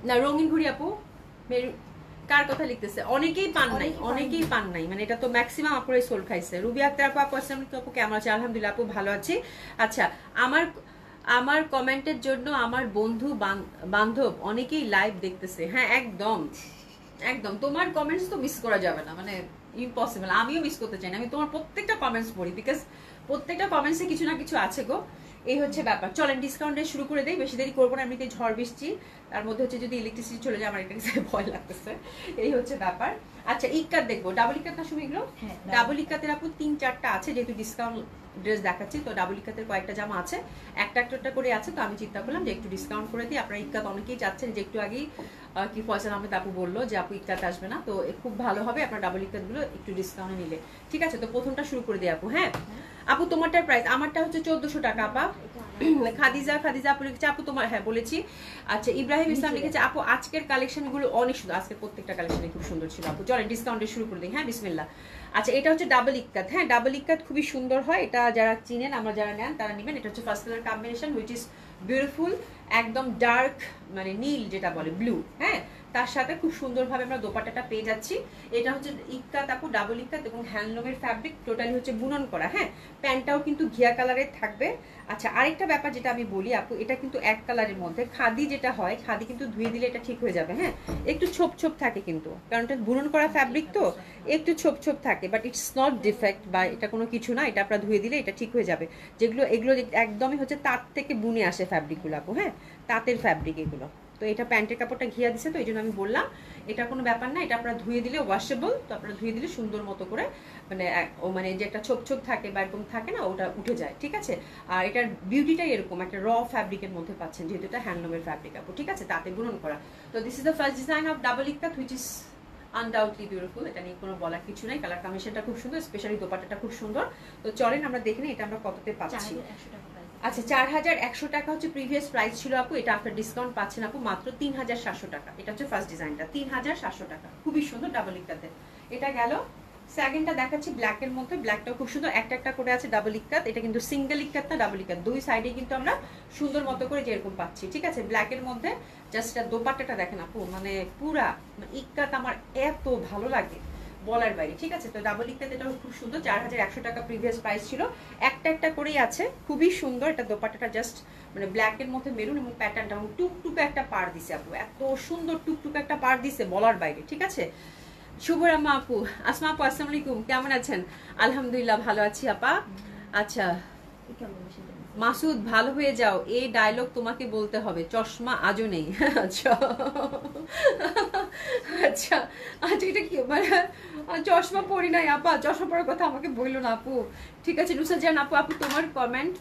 A: না রঙিন ঘুড়ি আপু মেরুন কার কথা লিখতেছে? অনেকেই পান নাই, অনেকেই পান নাই, মানে এটা তো ম্যাক্সিমাম আপুরাই সোল খাইছে। রুবি আক্তার আপু, আপু আসসালামু আলাইকুম আপু, কেমন আছে? আলহামদুলিল্লাহ আপু ভালো আছি। আচ্ছা আমার কমেন্টের জন্য আমার বন্ধু বান্ধব অনেকেই লাইভ দেখতেছে। হ্যাঁ একদম একদম, তোমার কমেন্টস তো মিস করা যাবে না, মানে ইম্পসিবল। আমিও মিস করতে চাই না, আমি তোমার প্রত্যেকটা কমেন্টস পড়ি, বিকজ প্রত্যেকটা কমেন্টসে কিছু না কিছু আছে গো। এই হচ্ছে ব্যাপার। চলেন ডিসকাউন্টে শুরু করে দেই, বেশি দেরি করবো না, এমনিতে ঝড় বৃষ্টি, তার মধ্যে হচ্ছে যদি ইলেকট্রিসিটি চলে যায় আমার একটা ভয় লাগতেছে, এই হচ্ছে ব্যাপার। আচ্ছা ইক্কাত দেখবো, ডাবল ইক্কাত না শুনে এগুলো? ডাবল ইক্কাতের আপু 3-4টা আছে, যেহেতু ডিসকাউন্ট ড্রেস দেখাচ্ছি, তো ডাবল ইক্কাতের কয়েকটা জামা আছে, একটা করে আছে, তো আমি চিন্তা করলাম যে একটু ডিসকাউন্ট করে দিই। আপনারা ইক্কাত অনেকেই চাচ্ছেন, যে একটু আগেই কি ফয়সাল আহমেদ আপু বললো যে আপু ইক্কাত আসবে না, তো খুব ভালো হবে আপনার ডাবল ইক্কাত গুলো একটু ডিসকাউন্টে নিলে, ঠিক আছে? তো প্রথমটা শুরু করে দিই আপু। হ্যাঁ আপু তোমারটার প্রাইস, আমারটা হচ্ছে 1400 টাকা আপা। খাদিজা আপু লিখেছে আপু তোমার, হ্যাঁ বলেছি। আচ্ছা ইব্রাহিম ইসলাম লিখেছে আপু আজকের কালেকশন গুলো অনেক সুন্দর, আজকের প্রত্যেকটা কালেকশনই খুব সুন্দর ছিল আপু। চলেন ডিসকাউন্টে শুরু করে দিই। হ্যাঁ বিসমিল্লাহ। আচ্ছা এটা হচ্ছে ডাবল ইক্কাত। হ্যাঁ ডাবল ইক্কাত খুবই সুন্দর হয়, এটা যারা চিনেন, আমরা যারা নেন তারা নেবেন। এটা হচ্ছে first colour combination which is beautiful, একদম ডার্ক মানে নীল যেটা বলে ব্লু। হ্যাঁ তার সাথে খুব সুন্দরভাবে আমরা দোপাট্টাটা পেয়ে যাচ্ছি। এটা হচ্ছে ইক্কাত আপু, ডাবল ইক্কাত, এবং হ্যান্ডলুমের ফ্যাব্রিক, টোটালি হচ্ছে বুনন করা। হ্যাঁ প্যান্টটাও কিন্তু ঘিয়া কালারের থাকবে। আচ্ছা আরেকটা ব্যাপার যেটা আমি বলি আপু, এটা কিন্তু এক কালারের মধ্যে। খাদি যেটা হয়, খাদি কিন্তু ধুয়ে দিলে এটা ঠিক হয়ে যাবে। হ্যাঁ একটু ছোপ ছোপ থাকে কিন্তু, কারণ এটা বুনন করা ফ্যাব্রিক তো একটু ছোপ ছোপ থাকে, বাট ইটস নট ডিফেক্ট বা এটা কোনো কিছু না, এটা আপনারা ধুয়ে দিলে এটা ঠিক হয়ে যাবে। এগুলো একদমই হচ্ছে তাঁত থেকে বুনে আসে ফ্যাব্রিকগুলো আপু। হ্যাঁ তাঁতের ফ্যাব্রিক এগুলো। তো এটা প্যান্টের কাপড়টা ঘিয়া দিছে, তো এই জন্য আমি বললাম এটা কোনো ব্যাপার না, এটা আপনারা ধুয়ে দিলে ওয়াশেবল, তো আপনারা ধুয়ে দিলে সুন্দর মতো করে মানে যে একটা ছোপ ছোপ থাকে বা এরকম থাকে না, ওটা উঠে যায়, ঠিক আছে? আর এটার বিউটিটাই এরকম একটা র ফ্যাব্রিকের মধ্যে পাচ্ছেন, যেহেতু এটা হ্যান্ডলুমের ফ্যাব্রিক আপু, ঠিক আছে? তাতে বুনন করা। তো this is the first design of double ikat which is undoubtedly beautiful. এটা নিয়ে কোনো বলার কিছু নাই। কালার কম্বিনেশনটা খুব সুন্দর, স্পেশালি দোপাট্টাটা খুব সুন্দর। তো চলেন আমরা দেখে নিই এটা আমরা কততে পাচ্ছি। আচ্ছা 4100 টাকা হচ্ছে প্রিভিয়াস প্রাইস ছিল আপু, এটা আফটার ডিসকাউন্ট পাচ্ছেন আপু মাত্র 3700 টাকা। এটা হচ্ছে ফার্স্ট ডিজাইনটা 3700 টাকা, খুবই সুন্দর ডাবল ইক্কাতে। এটা গেল। সেকেন্ডটা দেখাচ্ছি ব্ল্যাকের মধ্যে, ব্ল্যাকটাও খুব সুন্দর, একটা করে আছে ডাবল ইক্কাত। এটা কিন্তু সিঙ্গেল ইক্কাত না, ডাবল ইক্কাত, দুই সাইডে কিন্তু আমরা সুন্দর মতো করে যেরকম পাচ্ছি, ঠিক আছে? ব্ল্যাকের মধ্যে জাস্ট দোপাট্টাটা দেখেন আপু, মানে পুরা ইক্কাত আমার এত ভালো লাগে বলার বাইরে, ঠিক আছে? তো ডাবল ইক্কাত এটাও খুব সুন্দর, 4100 টাকা প্রিভিয়াস প্রাইস ছিল। একটা করেই আছে, খুবই সুন্দর। এটা দোপাট্টাটা জাস্ট মানে ব্ল্যাকের মধ্যে মেরুন, এবং প্যাটার্নটা এবং টুকটুকে একটা পাড় দিছে আপু, এত সুন্দর টুকটুকে একটা পাড় দিছে বলার বাইরে, ঠিক আছে? শুভরাম্মা আপু, আসমা আপু আসসালামু আলাইকুম, কেমন আছেন? আলহামদুলিল্লাহ ভালো আছি আপা। আচ্ছা মাসুদ ভালো হয়ে যাও, এই ডায়লগ তোমাকে বলতে হবে, চশমা আজও নেই। আচ্ছা আচ্ছা আচ্ছা এটা কি মানে চশমা পরি নাই আপা, চশমা পরার কথা আমাকে বললো না আপু, ঠিক আছে? নুসরাত জাহান আপু, আপু তোমার কমেন্ট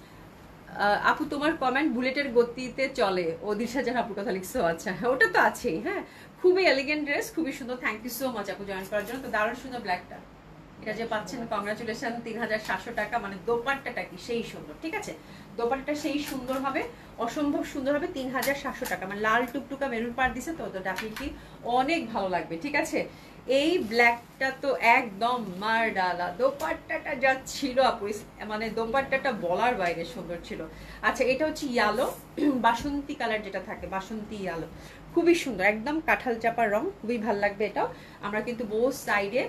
A: আপু তোমার কমেন্ট বুলেটের গতিতে চলে, ও দিশা জাহান আপুর কথা লিখছো, আচ্ছা ওটা তো আছেই। হ্যাঁ, খুবই এলিগেন্ট ড্রেস, খুবই সুন্দর। থ্যাংক ইউ সো মাচ আপু জয়েন করার জন্য। তো দারুণ সুন্দর ব্ল্যাকটা, এটা যে পাচ্ছেন কংগ্রাচুলেশন। 3700 টাকা, মানে দোপাট্টাটা কি সেই সুন্দর, ঠিক আছে, দোপাট্টাটা সেই সুন্দর হবে, অসম্ভব সুন্দর হবে। 3700 টাকা, মানে লাল টুকটুকা মেরুন পাড় দিছে তো ডেফিনেটলি অনেক ভালো লাগবে, ঠিক আছে। এই ব্ল্যাকটা তো একদম মার ডালা, দোপাট্টাটা যা ছিল আপু, মানে দোপাট্টাটা বলার বাইরে সুন্দর ছিল। আচ্ছা এটা হচ্ছে ইয়ালো, বাসন্তী কালার যেটা থাকে, বাসন্তী ইয়ালো, খুবই সুন্দর, একদম কাঁঠাল চাপার রং, খুবই ভালো লাগবে এটাও। আমরা কিন্তু বোথ সাইডে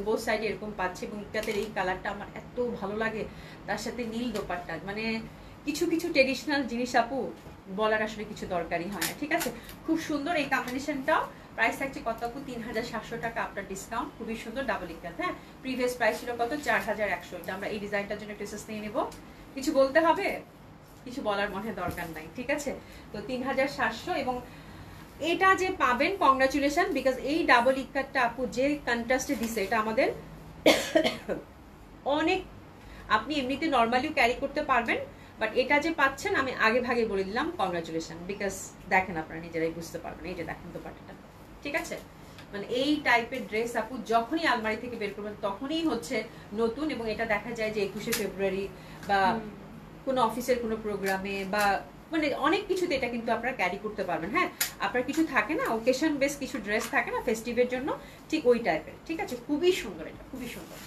A: বোথ সাইডে এরকম পাচ্ছি, এবং ইটাতের এই কালারটা আমার এত ভালো লাগে, তার সাথে নীল দোপাট্টা, মানে কিছু কিছু ট্রেডিশনাল জিনিস আপু বলার আসলে কিছু দরকারই হয় না, ঠিক আছে। খুব সুন্দর এই কম্বিনেশনটাও। প্রাইস থাকছে কত আপু? 3700 টাকা আপনার ডিসকাউন্ট, খুবই সুন্দর ডাবল ইকাত। হ্যাঁ, প্রিভিয়াস প্রাইস ছিল কত? 4100। এটা আমরা এই ডিজাইনটার জন্য টেসেস নিয়ে নেব, কিছু বলতে হবে? কিছু বলার মনে দরকার নাই, ঠিক আছে। তো 3700, এবং এটা যে পাবেন কংগ্রাচুলেশন, বিকজ এই ডাবল ইকাতটা আপু যে কন্ট্রাস্টে দিছে, এটা আমাদের অনেক, আপনি এমনিতে নর্মালিও ক্যারি করতে পারবেন, বাট এটা যে পাচ্ছেন আমি আগে ভাগে বলে দিলাম কংগ্রাচুলেশন, বিকজ দেখেন আপনারা নিজেরাই বুঝতে পারবেন, এই যে দেখেন দোপাট্টাটা, ঠিক আছে। মানে এই টাইপের ড্রেস আপু যখনই আলমারি থেকে বের করবেন তখনই হচ্ছে নতুন, এবং এটা দেখা যায় যে 21শে ফেব্রুয়ারি বা কোনো অফিসের কোনো প্রোগ্রামে বা মানে অনেক কিছুতে এটা কিন্তু আপনারা ক্যারি করতে পারবেন। হ্যাঁ, আপনার কিছু থাকে না ওকেশন বেস কিছু ড্রেস থাকে না ফেস্টিভের জন্য, ঠিক ওই টাইপের, ঠিক আছে। খুবই সুন্দর, এটা খুবই সুন্দর।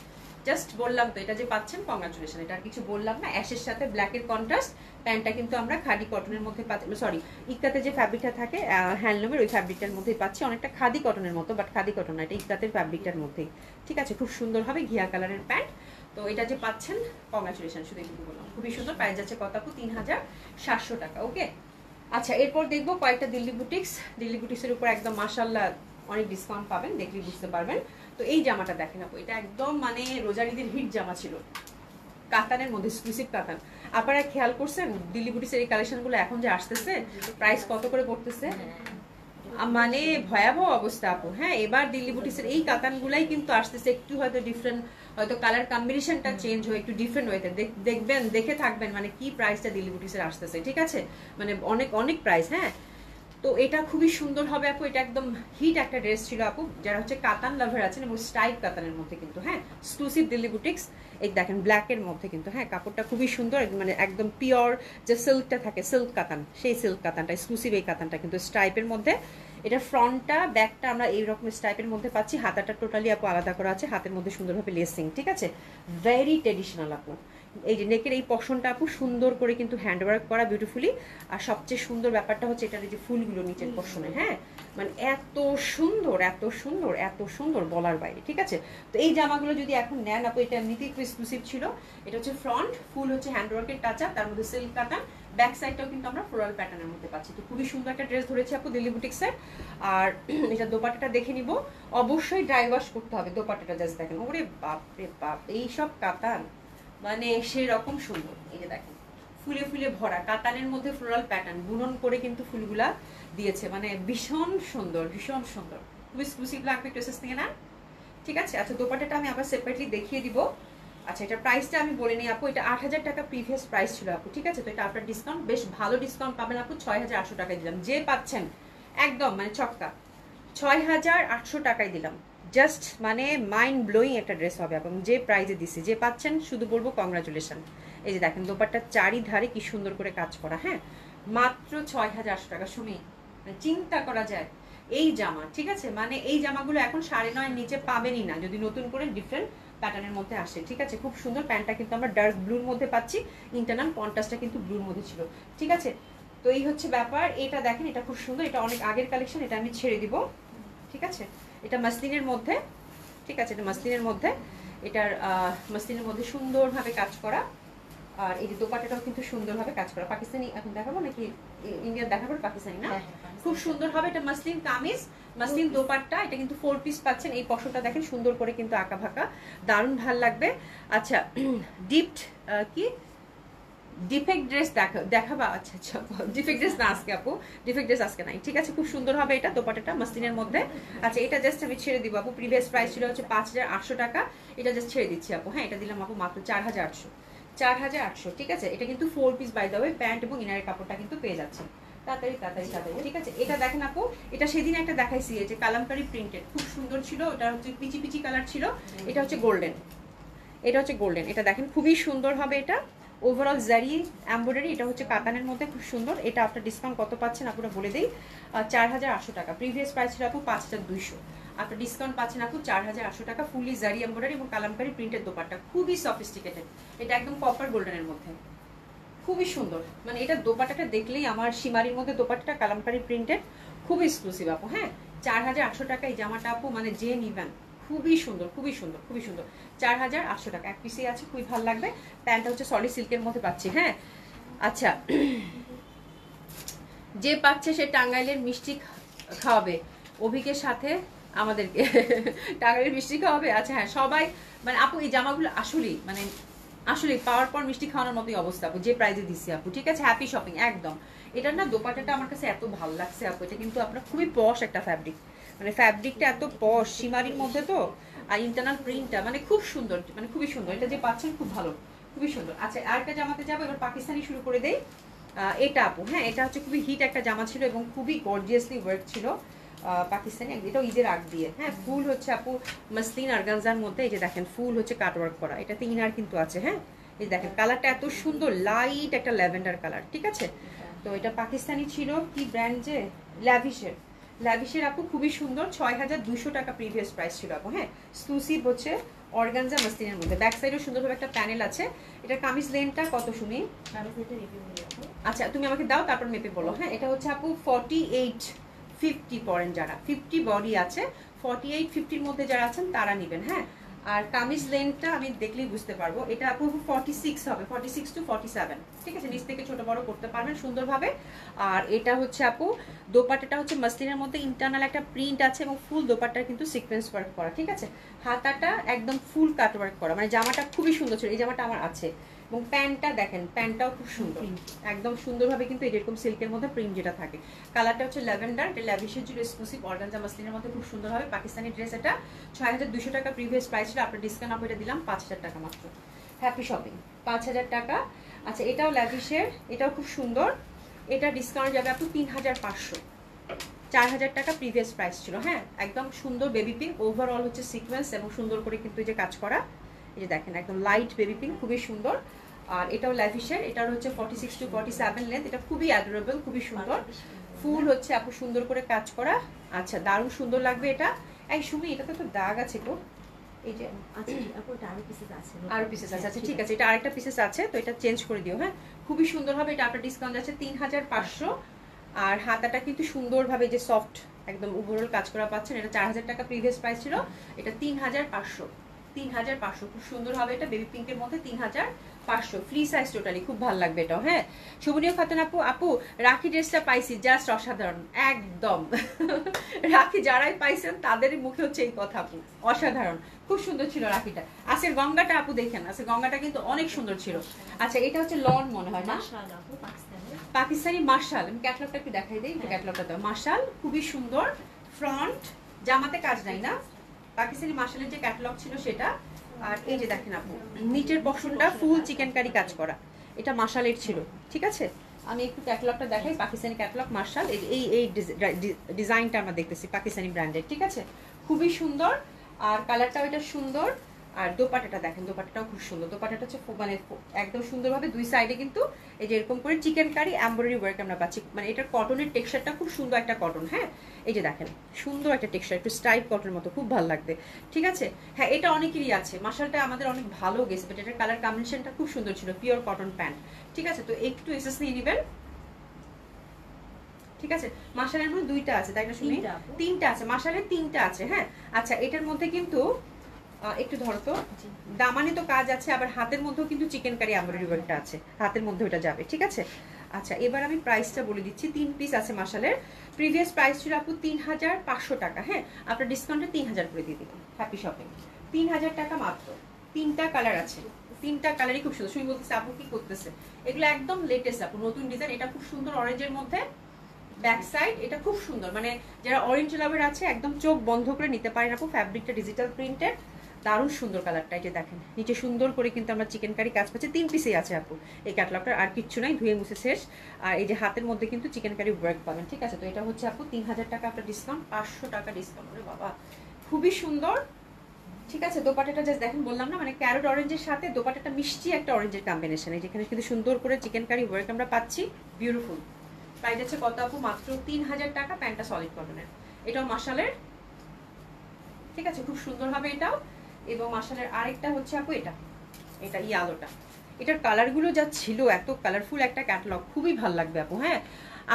A: জাস্ট বললাম তো এটা যে পাচ্ছেন কংগ্রাচুলেশন, এটা আর কিছু বললাম না। অ্যাশের সাথে ব্ল্যাকের কন্ট্রাস্ট, প্যান্টটা কিন্তু আমরা খাদি কটনের মধ্যে পাচ্ছি, সরি ইক্কাতে যে ফ্যাব্রিকটা থাকে হ্যান্ডলুমের, ওই ফ্যাব্রিকটার মধ্যেই পাচ্ছি, অনেকটা খাদি কটনের মতো, বাট খাদি কটন না, এটা ইক্কাতের ফ্যাব্রিকটার মধ্যেই, ঠিক আছে। খুব সুন্দর হবে ঘিয়া কালারের প্যান্ট। তো এটা যে পাচ্ছেন কংগ্রাচুলেশন, শুধু একটু বললাম, খুবই সুন্দর। প্রাইস যাচ্ছে কত আপু? 3700 টাকা, ওকে। আচ্ছা এরপর দেখবো কয়েকটা দিল্লি বুটিক্স। দিল্লি বুটিক্সের উপর একদম মাশাআল্লাহ অনেক ডিসকাউন্ট পাবেন, দেখলে বুঝতে পারবেন। তো এই জামাটা দেখেন আপু, এটা একদম মানে রোজারিদের হিট জামা ছিল, কাতানের মধ্যে, এক্সক্লুসিভ কাতান। আপনারা খেয়াল করছেন দিল্লি বুটিক্সের এই কালেকশনগুলো এখন যে আসতেছে, প্রাইস কত করে পড়তেছে? মানে ভয়াবহ অবস্থা আপু। হ্যাঁ, এবার দিল্লি বুটিক্সের এই কাতানগুলাই কিন্তু আসতেছে একটু হয়তো ডিফারেন্ট, হয়তো কালার কম্বিনেশনটা চেঞ্জ হয়ে একটু ডিফারেন্ট ওয়েতে দেখবেন, দেখে থাকবেন মানে কি প্রাইসটা দিল্লি বুটিক্সের আসতেছে, ঠিক আছে, মানে অনেক অনেক প্রাইস। হ্যাঁ, তো এটা খুবই সুন্দর হবে আপু, এটা একদম হিট একটা ড্রেস ছিল আপু, যারা হচ্ছে কাতান লাভার আছেন, এবং স্টাইপ কাতানের মধ্যে কিন্তু, হ্যাঁ এক্সক্লুসিভ দিল্লি বুটিক্স। এই দেখেন ব্ল্যাকের মধ্যে কিন্তু, হ্যাঁ কাপড়টা খুবই সুন্দর, মানে একদম পিওর যে সিল্কটা থাকে, সিল্ক কাতান, সেই সিল্ক কাতানটা এক্সক্লুসিভ, এই কাতানটা কিন্তু স্টাইপের মধ্যে। এটা ফ্রন্টটা ব্যাকটা আমরা এইরকম স্টাইপের মধ্যে পাচ্ছি, হাতাটা টোটালি আপু আলাদা করা আছে, হাতের মধ্যে সুন্দরভাবে লেসিং, ঠিক আছে, ভেরি ট্রেডিশনাল আপু। এই যে নেকের এই পশনটা আপু সুন্দর করে কিন্তু হ্যান্ডওয়ার্ক করা বিউটিফুলি, আর সবচেয়ে সুন্দর ব্যাপারটা হচ্ছে এটার যে ফুলগুলো নিচের পশনে, হ্যাঁ মানে এত সুন্দর এত সুন্দর এত সুন্দর বলার বাইরে, ঠিক আছে। তো এই জামাগুলো যদি এখন নেন আপু, এটা এমনিতেই একটু এক্সক্লুসিভ ছিল। এটা হচ্ছে ফ্রন্ট, ফুল হচ্ছে হ্যান্ডওয়ার্কের টাচ আপ, তার মধ্যে সিল্ক কাটান, ব্যাক সাইডটাও কিন্তু আমরা ফ্লোরাল প্যাটার্নের মধ্যে পাচ্ছি। তো খুবই সুন্দর একটা ড্রেস ধরেছে আপু দিল্লি বুটিক্সের। আর এটা দোপাট্টাটা দেখে নিব, অবশ্যই ড্রাই ওয়াশ করতে হবে দোপাট্টাটা, জাস্ট দেখেন, ওরে বাপ রে বাপ, এইসব কাতান মানে সেই রকম সুন্দর। এই যে দেখেন ফুলে ফুলে ভরা, কাতানের মধ্যে ফ্লোরাল প্যাটার্ন বুনন করে কিন্তু ফুলগুলা দিয়েছে, মানে ভীষণ সুন্দর ভীষণ সুন্দর, খুব এক্সক্লুসিভ লাগবে ড্রেসেস থেকে না, ঠিক আছে। আচ্ছা দোপাট্টাটা আমি আবার সেপারেটলি দেখিয়ে দিব। আচ্ছা এটা প্রাইসটা আমি বলে নিই আপু, এটা 8000 টাকা প্রিভিয়াস প্রাইস ছিল আপু, ঠিক আছে। তো এটা আপনার ডিসকাউন্ট, বেশ ভালো ডিসকাউন্ট পাবেন আপু, 6800 টাকায় দিলাম, যে পাচ্ছেন একদম মানে ছক্কা, 6800 টাকায় দিলাম, জাস্ট মানে মাইন্ড ব্লোয়িং একটা ড্রেস হবে, এবং যে প্রাইজে দিছি, যে পাচ্ছেন শুধু বলবো কংগ্রাচুলেশন। এই যে দেখেন দোপাট্টার চারিধারে কি সুন্দর করে কাজ করা, হ্যাঁ মাত্র 6800 টাকা, শুনি মানে চিন্তা করা যায় এই জামা, ঠিক আছে। মানে এই জামাগুলো এখন 9.5 নিচে পাবেনই না, যদি নতুন করে ডিফারেন্ট প্যাটার্নের মধ্যে আসে, ঠিক আছে। খুব সুন্দর, প্যান্টটা কিন্তু আমরা ডার্ক ব্লুর মধ্যে পাচ্ছি, ইন্টারনাল কন্ট্রাস্টটা কিন্তু ব্লুর মধ্যে ছিল, ঠিক আছে। তো এই হচ্ছে ব্যাপার। এটা দেখেন, এটা খুব সুন্দর, এটা অনেক আগের কালেকশন, এটা আমি ছেড়ে দিব, ঠিক আছে। এটা মাসলিনের মধ্যে, ঠিক আছে, এটা মাসলিনের মধ্যে, এটার মাসলিনের মধ্যে সুন্দরভাবে কাজ করা, আর এই যে দোপাট্টাটাও কিন্তু সুন্দরভাবে কাজ করা। পাকিস্তানি এখন দেখাবো নাকি ইন্ডিয়ান দেখাবো? পাকিস্তানি না, খুব সুন্দর হবে। এটা মাসলিন কামিজ, মাসলিন দোপাট্টা, এটা কিন্তু 4 পিস পাচ্ছেন। এই পশনটা দেখেন সুন্দর করে কিন্তু আঁকা ভাকা, দারুণ ভাল লাগবে। আচ্ছা ডিপড কি ডিফেক্ট ড্রেস দেখাবা? আচ্ছা আচ্ছা, ডিফেক্ট ড্রেস না আজকে আপু, ডিফেক্ট ড্রেস আজকে নাই, ঠিক আছে। খুব সুন্দর হবে এটা দোপাট্টাটা মাসলিনের মধ্যে। আচ্ছা এটা জাস্ট আমি ছেড়ে দিব আপু, প্রিভিয়াস প্রাইস ছিল হচ্ছে 5800 টাকা, এটা জাস্ট ছেড়ে দিচ্ছি আপু, হ্যাঁ এটা দিলাম আপু মাত্র 4800, 4800, ঠিক আছে। এটা কিন্তু 4 piece by the way, pant এবং ইনারের কাপড়টা কিন্তু পেয়ে যাচ্ছে। তাড়াতাড়ি তাড়াতাড়ি তাড়াতাড়ি, ঠিক আছে। এটা দেখেন আপু, এটা সেদিন একটা দেখাইছি, এই যে কালামকারী প্রিন্টেড, খুব সুন্দর ছিল। ওটা হচ্ছে পিচি পিচি কালার ছিল, এটা হচ্ছে গোল্ডেন, এটা হচ্ছে গোল্ডেন। এটা দেখেন খুবই সুন্দর হবে এটা, ওভারঅল জারি এমব্রয়ডারি, এটা হচ্ছে কাতানের মধ্যে, খুব সুন্দর। এটা আপনার ডিসকাউন্ট কত পাচ্ছেন আপুরা বলে দিই, 4800 টাকা। প্রিভিয়াস প্রাইস ছিল আপু 5200, আপনার ডিসকাউন্ট পাচ্ছেন আপু 4800 টাকা। ফুলি জারি এমব্রয়ডারি এবং কালামকারী প্রিন্টের দোপাট্টা, খুবই সফিস্টিকেটেড। এটা একদম কপার গোল্ডেনের মধ্যে, খুবই সুন্দর। মানে এটা দোপাট্টাটা দেখলেই আমার সীমারির মধ্যে দোপাট্টাটা কালামকারী প্রিন্টেড, খুবই এক্সক্লুসিভ আপু। হ্যাঁ, 4800 টাকা এই জামাটা আপু, মানে যে নিবেন খুবই সুন্দর, খুবই সুন্দর, খুবই সুন্দর। 4800 টাকা, এক পিসে আছে, খুবই ভালো লাগবে। প্যান্টটা হচ্ছে সলিড সিল্কের মধ্যে পাচ্ছি। হ্যাঁ, আচ্ছা, যে পাচ্ছে সে টাঙ্গাইলের মিষ্টি খাওয়াবে অভিকের সাথে আমাদেরকে। টাঙ্গাইলের মিষ্টি খাওয়াবে, আচ্ছা হ্যাঁ সবাই। মানে আপু এই জামাগুলো আসলেই মানে আসলে পাওয়ার পর মিষ্টি খাওয়ানোর মতোই অবস্থা আপু, যে প্রাইজে দিচ্ছি আপু, ঠিক আছে। হ্যাপি শপিং একদম। এটার না দোপাট্টাটা আমার কাছে এত ভালো লাগছে আপু, এটা কিন্তু আপনার খুবই পশ একটা ফ্যাব্রিক, মানে ফ্যাব্রিকটা এত পশ, সীমারির মধ্যে তো, আর ইন্টারনাল প্রিন্টটা মানে খুব সুন্দর, মানে খুবই সুন্দর। এটা যে পাচ্ছেন খুব ভালো, খুবই সুন্দর। আচ্ছা, আরেকটা জামাতে যাবো, এবার পাকিস্তানি শুরু করে দেই। এটা আপু, হ্যাঁ এটা হচ্ছে খুবই হিট একটা জামা ছিল এবং খুবই গর্জিয়াসলি ওয়ার্ক ছিল, পাকিস্তানি। এটাও ঈদের আগ দিয়ে। হ্যাঁ, ফুল হচ্ছে আপু মাসলিন অর্গানজার মধ্যে, এই যে দেখেন ফুল হচ্ছে কাটওয়ার্ক করা, এটাতে ইনার কিন্তু আছে। হ্যাঁ, এই দেখেন কালারটা এত সুন্দর, লাইট একটা ল্যাভেন্ডার কালার, ঠিক আছে। তো এটা পাকিস্তানি ছিল, কি ব্র্যান্ড যে, ল্যাভিশের, ল্যাভিশের আপু, খুবই সুন্দর। 6200 টাকা প্রিভিয়াস প্রাইস ছিল আপু। হ্যাঁ, এক্সক্লুসিভ হচ্ছে অর্গানজা মাসলিনের মধ্যে। ব্যাক সাইডেও সুন্দরভাবে একটা প্যানেল আছে। এটার কামিজ লেনটা কত শুনি? আচ্ছা তুমি আমাকে দাও, তারপর মেপে বলো। হ্যাঁ, এটা হচ্ছে আপু 48-50 পরেন যারা, 50 বডি আছে, 48-50-র মধ্যে যারা আছেন তারা নেবেন। হ্যাঁ, আর কামিজ লেনটা আমি দেখলেই বুঝতে পারবো। এটা আপু 46 হবে, 46 to 47, ঠিক আছে। নিচ থেকে ছোট বড় করতে পারবেন সুন্দরভাবে। আর এটা হচ্ছে আপু দোপাট্টাটা হচ্ছে মাসলিনের মধ্যে, ইন্টারনাল একটা প্রিন্ট আছে এবং ফুল দোপাট্টার কিন্তু সিকোয়েন্স ওয়ার্ক করা, ঠিক আছে। হাতাটা একদম ফুল কাট ওয়ার্ক করা, মানে জামাটা খুবই সুন্দর ছিল। এই জামাটা আমার আছে, এবং প্যান্টটা দেখেন, প্যান্টটাও খুব সুন্দর, একদম সুন্দরভাবে কিন্তু এরকম সিল্কের মধ্যে প্রিন্ট যেটা থাকে। কালারটা হচ্ছে ল্যাভেন্ডার, এটা ল্যাভিশের জন্য এক্সক্লুসিভ অর্গানজা মাসলিনের মধ্যে খুব সুন্দর হবে। পাকিস্তানি ড্রেস, এটা 6200 টাকা প্রিভিয়াস প্রাইস ছিল, আপনার ডিসকাউন্ট আপু এটা দিলাম 5000 টাকা মাত্র। হ্যাপি শপিং, 5000 টাকা। আচ্ছা, এটাও ল্যাভিশের, এটাও খুব সুন্দর। এটা ডিসকাউন্ট যাবে আপু 3500, 4000 টাকা প্রিভিয়াস প্রাইস ছিল। হ্যাঁ, একদম সুন্দর বেবি পিঙ্ক, ওভারঅল হচ্ছে সিকোয়েন্স এবং সুন্দর করে কিন্তু এই যে কাজ করা, এই যে দেখেন একদম লাইট বেবি পিঙ্ক, খুবই সুন্দর। আর এটাও ল্যাভিশের, এটার হচ্ছে 46 to 47 লেন্থ। এটা খুবই অ্যাডোরেবল, খুবই সুন্দর। ফুল হচ্ছে আপু সুন্দর করে কাজ করা। আচ্ছা, দারুণ সুন্দর লাগবে এটা। এই সুমি, এটাতে তো দাগ আছে গো, এই যে আরো পিসেস আছে। আচ্ছা ঠিক আছে, এটা আরেকটা পিসেস আছে, তো এটা চেঞ্জ করে দিও। হ্যাঁ, খুবই সুন্দর হবে এটা। আপনার ডিসকাউন্ট আছে 3500। আর হাতাটা কিন্তু সুন্দরভাবে যে সফট একদম ওভারঅল কাজ করা পাচ্ছেন। এটা 4000 টাকা প্রিভিয়াস প্রাইস ছিল, এটা 3500, 3500। খুব সুন্দর হবে এটা, বেবি পিঙ্কের মধ্যে 3500, ফ্রি সাইজ টোটালি, খুব ভালো লাগবে এটাও। হ্যাঁ, শুভনীয় খাতুন আপু, আপু রাখি ড্রেসটা পাইছি, জাস্ট অসাধারণ একদম। রাখি যারাই পাইছেন তাদের মুখে হচ্ছে এই কথা আপু, অসাধারণ, খুব সুন্দর ছিল রাখিটা। আজকের গঙ্গাটা আপু দেখেন, আজকের গঙ্গাটা কিন্তু অনেক সুন্দর ছিল। আচ্ছা, এটা হচ্ছে লন মনে হয় না, পাকিস্তানি মার্শাল। আমি ক্যাটলগটা একটু দেখাই দিই, ক্যাটলগটা দাও। মার্শাল খুবই সুন্দর, ফ্রন্ট জামাতে কাজ নাই না, পাকিস্তানি মার্শালের যে ক্যাটলগ ছিল সেটা। আর এই যে দেখেন আপু নিচের পশনটা ফুল চিকেন কারি কাজ করা, এটা মার্শালের ছিল, ঠিক আছে। আমি একটু ক্যাটলগটা দেখাই, পাকিস্তানি ক্যাটলগ মার্শাল, এই এই ডিজাইনটা আমরা দেখতেছি পাকিস্তানি ব্র্যান্ডের, ঠিক আছে, খুবই সুন্দর। আর কালারটাও এটা সুন্দর। আর দোপাট্টাটা দেখেন, দোপাট্টাটাও খুব সুন্দর। দোপাট্টাটা হচ্ছে মানে একদম সুন্দরভাবে দুই সাইডে কিন্তু এই যে এরকম করে চিকেন কারি এমব্রয়ডারি ওয়ার্ক আমরা পাচ্ছি। মানে এটার কটনের টেক্সচারটা খুব সুন্দর একটা কটন। হ্যাঁ, এই যে দেখেন সুন্দর একটা টেক্সচার, একটু স্ট্রাইপ কটনের মতো, খুব ভালো লাগবে, ঠিক আছে। হ্যাঁ, এটা অনেকেরই আছে, মার্শালটা আমাদের অনেক ভালো গেছে, বাট এটার কালার কম্বিনেশনটা খুব সুন্দর ছিল, পিওর কটন প্যান্ট, ঠিক আছে। তো একটু এসএস নিয়ে নেবেন, ঠিক আছে। মার্শালের মধ্যে দুইটা আছে তাই না শুনি? তিনটা আছে, মার্শালের তিনটা আছে। হ্যাঁ, আচ্ছা, এটার মধ্যে কিন্তু একটু ধরো তো, দামানে তো কাজ আছে, আবার হাতের মধ্যেও কিন্তু চিকেন কারি এমব্রয়ডারি ওয়ার্কটা আছে, হাতের মধ্যে ওটা যাবে, ঠিক আছে। আচ্ছা, এবার আমি প্রাইসটা বলে দিচ্ছি। 3 পিস আছে মার্শালের, প্রিভিয়াস প্রাইস ছিল আপু 3500 টাকা। হ্যাঁ, আপনার ডিসকাউন্টে 3000 করে দিয়ে দিবেন। হ্যাপি শপিং, 3000 টাকা মাত্র। তিনটা কালার আছে, তিনটা কালারই খুব সুন্দর। শুনি বলতেছে আপু কি করতেছে, এগুলো একদম লেটেস্ট আপু, নতুন ডিজাইন। এটা খুব সুন্দর অরেঞ্জের মধ্যে, ব্যাক সাইড এটা খুব সুন্দর, মানে যারা অরেঞ্জ লাভার আছে একদম চোখ বন্ধ করে নিতে পারেন আপু। ফ্যাব্রিকটা ডিজিটাল প্রিন্টেড, দারুণ সুন্দর কালারটা, এই যে দেখেন নিচে সুন্দর করে কিন্তু আমরা চিকেন কারি কাজ পাচ্ছি, 3 পিসেই আছে আপু এই ক্যাটালগটার, আর কিচ্ছু নাই, ধুয়ে মুছে শেষ। আর এই যে হাতের মধ্যে কিন্তু চিকেন কারি ওয়ার্ক পাবেন, ঠিক আছে। তো এটা হচ্ছে আপু 3000 টাকা আপনার ডিসকাউন্ট, 500 টাকা ডিসকাউন্ট। ওরে বাবা খুবই সুন্দর, ঠিক আছে। দোপাট্টাটা জাস্ট দেখেন, বললাম না মানে ক্যারট অরেঞ্জের সাথে দোপাট্টাটা মিষ্টি একটা অরেঞ্জের কম্বিনেশন, এই যেখানে কিন্তু সুন্দর করে চিকেন কারি ওয়ার্ক আমরা পাচ্ছি, বিউটিফুল। প্রাইস আছে কত আপু? মাত্র 3000 টাকা, প্যান্টটা সলিড কটনের, এটাও মাশালের, ঠিক আছে, খুব সুন্দর হবে এটাও। এবং মাশালের আরেকটা হচ্ছে আপু এটা, এটা ইয়ালোটা, এটার কালারগুলো যা ছিল এত কালারফুল একটা ক্যাটালগ, খুবই ভালো লাগবে আপু। হ্যাঁ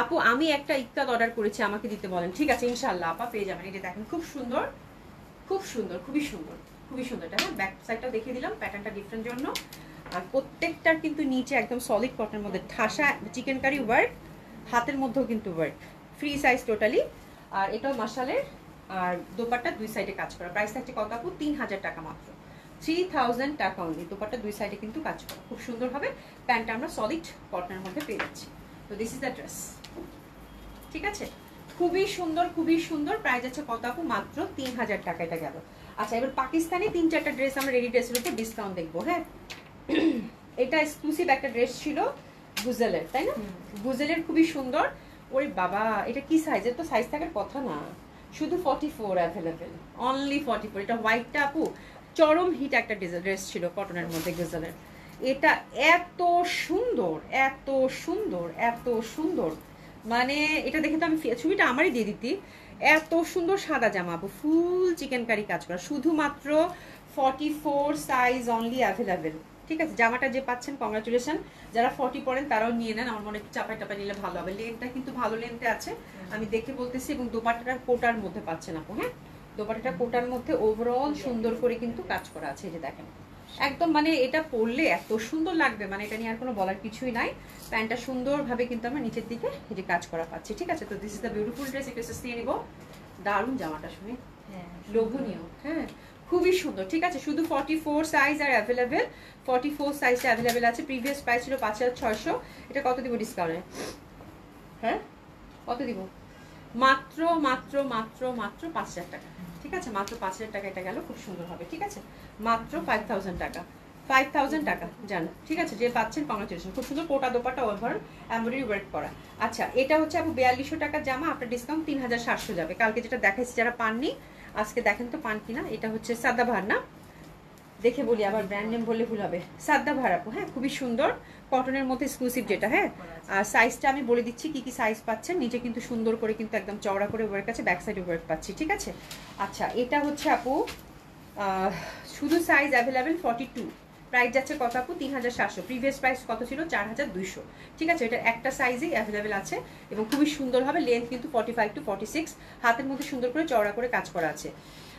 A: আপু আমি একটা ইক্কাত অর্ডার করেছি, আমাকে দিতে বলেন, ঠিক আছে ইনশাআল্লাহ আপা পেয়ে যাবেন। এটা দেখেন খুব সুন্দর, খুব সুন্দর, খুবই সুন্দর, খুবই সুন্দর এটা। হ্যাঁ ব্যাক সাইডটাও দেখিয়ে দিলাম, প্যাটার্নটা ডিফারেন্ট জন্য। আর প্রত্যেকটার কিন্তু নিচে একদম সলিড কটনের মধ্যে ঠাসা চিকেন কারি ওয়ার্ক, হাতের মধ্যেও কিন্তু ওয়ার্ক, ফ্রি সাইজ টোটালি। আর এটাও মাশালের, আর দোপাট্টা দুই সাইডে কাজ করা। প্রাইস থাকছে কত আপু? 3000 টাকা মাত্র, 3000 টাকা অনলি। দোপাট্টা দুই সাইডে কিন্তু কাজ করা, খুব সুন্দর হবে। প্যান্টটা আমরা সলিড কটনের মধ্যে পেয়ে যাচ্ছি। তো দিস ইজ দ্য ড্রেস, ঠিক আছে, খুবই সুন্দর, খুবই সুন্দর। প্রাইস আছে কত আপু? মাত্র 3000 টাকা। এটা গেল। আচ্ছা এবার পাকিস্তানি 3-4টা ড্রেস আমরা রেডি ড্রেসের উপর ডিসকাউন্ট দেখবো। হ্যাঁ এটা এক্সক্লুসিভ একটা ড্রেস ছিল গুজেলের, তাই না? গুজেলের খুবই সুন্দর। ওরে বাবা এটা কি সাইজের? তো সাইজ থাকার কথা না, শুধু 44 অ্যাভেলেবেল, অনলি 44। এটা হোয়াইটটা আপু চরম হিট একটা ড্রেস ছিল কটনের মধ্যে গুজেলের। এটা এত সুন্দর, এত সুন্দর, এত সুন্দর, মানে এটা দেখে তো আমি ছবিটা আমারই দিয়ে দিতি। এত সুন্দর সাদা জামা আপু, ফুল চিকেন কারি কাজ করা, শুধুমাত্র 44 সাইজ অনলি অ্যাভেলেবেল, ঠিক আছে। জামাটা যে পাচ্ছেন কংগ্রাচুলেশন, যারা 40 পরেন তারাও নিয়ে নেন, আমার মনে একটু চাপাই টাপাই নিলে ভালো হবে। লেনটা কিন্তু ভালো লেনতে আছে, আমি দেখে বলতেছি। এবং দোপাট্টাটা কোটার মধ্যে পাচ্ছেন আপু। হ্যাঁ দোপাট্টাটা কোটার মধ্যে ওভারঅল সুন্দর করে কিন্তু কাজ করা আছে, এই যে দেখেন একদম, মানে এটা পরলে এত সুন্দর লাগবে, মানে এটা নিয়ে আর কোনো বলার কিছুই নাই। প্যান্টটা সুন্দরভাবে কিন্তু আমরা নিচের দিকে এই যে কাজ করা পাচ্ছি, ঠিক আছে। তো this is the beautiful dress, একটু সস্তিয়ে নিব। দারুণ জামাটা শুনে, লোভনীয়, হ্যাঁ খুবই সুন্দর, ঠিক আছে। শুধু 44 সাইজ আর অ্যাভেলেবেল, 44 সাইজটা অ্যাভেলেবেল আছে। প্রিভিয়াস প্রাইস ছিল 5600, এটা কত দিব ডিসকাউন্টে? হ্যাঁ কত দিব? মাত্র মাত্র মাত্র মাত্র 5000 টাকা, ঠিক আছে, মাত্র 5000 টাকা। এটা গেল, খুব সুন্দর হবে, ঠিক আছে, মাত্র 5000 টাকা, 5000 টাকা জান, ঠিক আছে। যে পাচ্ছেন কংগ্রাচুলেশন, খুব সুন্দর কোটা দোপাটা ওভার এমব্রয়ডারি ওয়ার্ক করা। আচ্ছা এটা হচ্ছে আপু 4200 টাকার জামা, আপনার ডিসকাউন্ট 3700 যাবে। কালকে যেটা দেখাইছি যারা পাননি আজকে দেখেন তো পান কিনা। এটা হচ্ছে সাদাভার, না দেখে বলি আবার ব্র্যান্ড নেম বললে ভুল হবে, সাদাভার আপু। হ্যাঁ খুবই সুন্দর কটনের মধ্যে এক্সক্লুসিভ যেটা। হ্যাঁ আর সাইজটা আমি বলে দিচ্ছি কি কি সাইজ পাচ্ছেন। নিচে কিন্তু সুন্দর করে কিন্তু একদম চওড়া করে ওয়ার্ক আছে, ব্যাক সাইডে ওয়ার্ক পাচ্ছি, ঠিক আছে। আচ্ছা এটা হচ্ছে আপু শুধু সাইজ অ্যাভেলেবেল 42, প্রাইস যাচ্ছে কত আপু? 3700। প্রিভিয়াস প্রাইস কত ছিল? 4200, ঠিক আছে। এটা একটা সাইজেই অ্যাভেলেবেল আছে এবং খুবই সুন্দর হবে। লেন্থ কিন্তু 45 to 46, হাতের মধ্যে সুন্দর করে চওড়া করে কাজ করা আছে।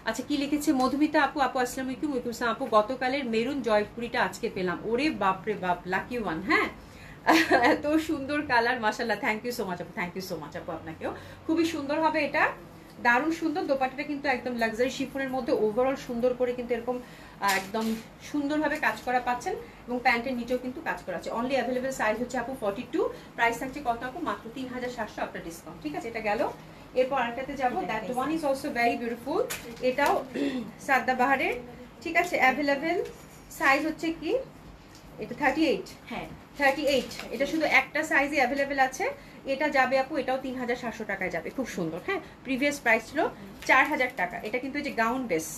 A: আচ্ছা কি লিখেছে মধুমিতা আপু? আপু আসসালামু আলাইকুম। ওয়ালাইকুম আসসালাম আপু, গতকালের মেরুন জয়পুরিটা আজকে পেলাম, ওরে বাপরে বাপ, লাকি ওয়ান। হ্যাঁ এত সুন্দর কালার, মাশাআল্লাহ, থ্যাংক ইউ সো মাচ আপু, থ্যাংক ইউ সো মাচ আপু, আপনাকেও খুবই সুন্দর হবে এটা, দারুণ সুন্দর। দোপাট্টাটা কিন্তু একদম লাক্সারি শিফনের মধ্যে ওভারঅল সুন্দর করে কিন্তু এরকম একদম সুন্দরভাবে কাজ করা পাচ্ছেন এবং প্যান্টের নিচেও কিন্তু কাজ করা আছে। অনলি অ্যাভেলেবেল সাইজ হচ্ছে আপু 42, প্রাইস থাকছে কত আপু? মাত্র 3700 আপনার ডিসকাউন্ট, ঠিক আছে। এটা গেল। এরপর আরেকটাতে যাবো, that one is also very beautiful. এটাও সাদাবাহারের, ঠিক আছে। অ্যাভেলেবেল সাইজ হচ্ছে কি? এটা 38, হ্যাঁ 38। এটা শুধু একটা সাইজে অ্যাভেলেবেল আছে। এটা যাবে আপু, এটাও 3700 টাকায় যাবে, খুব সুন্দর। হ্যাঁ প্রিভিয়াস প্রাইস ছিল 4000 টাকা। এটা কিন্তু এই যে গাউন বেস,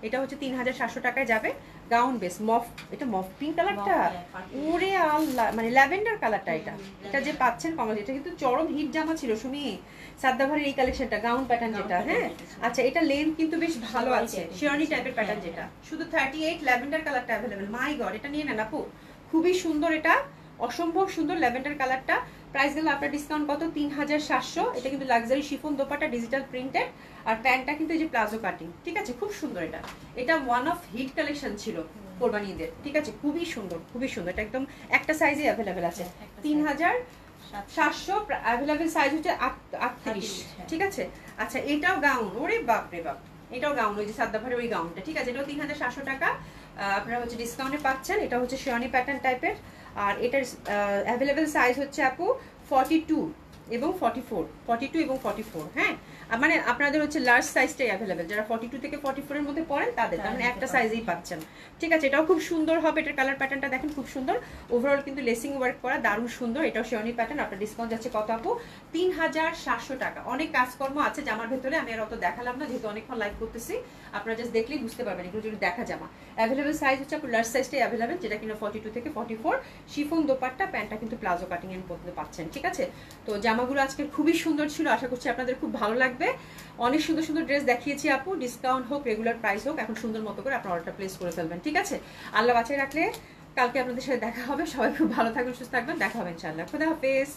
A: এটা হচ্ছে 3700 টাকায় যাবে, গাউন বেস মফ। এটা মফ পিঙ্ক কালারটা, ওরে আল্লাহ, মানে ল্যাভেন্ডার কালারটা। এটা এটা যে পাচ্ছেন কমল, এটা কিন্তু চরম হিট জামা ছিল সুমি, সাদাভারের এই কালেকশনটা, গাউন প্যাটার্ন যেটা। হ্যাঁ আচ্ছা এটা লেন্থ কিন্তু বেশ ভালো আছে, শিরনি টাইপের প্যাটার্ন যেটা, শুধু 38, ল্যাভেন্ডার কালারটা অ্যাভেলেবেল। মাই গড, এটা নিয়ে নেন আপু, খুবই সুন্দর, এটা অসম্ভব সুন্দর ল্যাভেন্ডার কালারটা। প্রাইস গেল আপনার ডিসকাউন্ট কত? 3700। এটা কিন্তু luxury chiffon dupatta, digital printed, আর প্যান্টটা কিন্তু এই যে প্লাজো কাটিং, ঠিক আছে, খুব সুন্দর। এটা এটা ওয়ান অফ হিট কালেকশন ছিল কোরবানি ঈদের, ঠিক আছে, খুবই সুন্দর, খুবই সুন্দর। এটা একদম একটা সাইজে অ্যাভেলেবেল আছে, 3700। অ্যাভেলেবেল সাইজ হচ্ছে 38, ঠিক আছে। আচ্ছা এটাও গাউন, ওরে বাপ রে বাপ, এটাও গাউন, ওই যে সাদাভারের ওই গাউনটা, ঠিক আছে। এটাও 3700 টাকা আপনারা হচ্ছে ডিসকাউন্টে পাচ্ছেন। এটা হচ্ছে শিরনি প্যাটার্ন টাইপের, আর এটার অ্যাভেলেবেল সাইজ হচ্ছে আপু 42 এবং 44, 42 এবং 44। হ্যাঁ মানে আপনাদের হচ্ছে লার্জ সাইজটাই অ্যাভেলেবেল, যারা 42 থেকে 44 এর মধ্যে পড়েন তাদের, তার মানে একটা সাইজেই পাচ্ছেন। ঠিক আছে, এটাও খুব সুন্দর হবে, এটার কালার প্যাটার্নটা দেখেন খুব সুন্দর, ওভারঅল কিন্তু লেসিং ওয়ার্ক করা দারুণ সুন্দর। এটাও শেরওয়ানি প্যাটার্ন, আপনার ডিসকাউন্ট যাচ্ছে কত আপু? 3700 টাকা। অনেক কাজকর্ম আছে জামার ভেতরে, আমি আর অত দেখালাম না যেহেতু অনেকক্ষণ লাইভ করতেছি, আপনারা জাস্ট দেখলেই বুঝতে পারবেন এগুলো যদি দেখা জামা। অ্যাভেলেবেল সাইজ হচ্ছে আপনার লার্জ সাইজটাই অ্যাভেলেবেল, যেটা কিনা 42 থেকে 44, শিফন দোপাট্টা, প্যান্টটা কিন্তু প্লাজো কাটিং এর মধ্যে পাচ্ছেন। ঠিক আছে, তো জামাগুলো আজকে খুবই সুন্দর ছিল, আশা করছি আপনাদের খুব ভালো লাগবে। অনেক সুন্দর সুন্দর ড্রেস দেখিয়েছি আপু, ডিসকাউন্ট হোক রেগুলার প্রাইস হোক, এখন সুন্দর মতো করে আপনার অর্ডারটা প্লেস করে ফেলবেন। ঠিক আছে, আল্লাহ বাঁচিয়ে রাখলে কালকে আপনাদের সাথে দেখা হবে। সবাই খুব ভালো থাকবেন, সুস্থ থাকবেন, দেখা হবে ইনশাআল্লাহ। খোদা হাফেজ।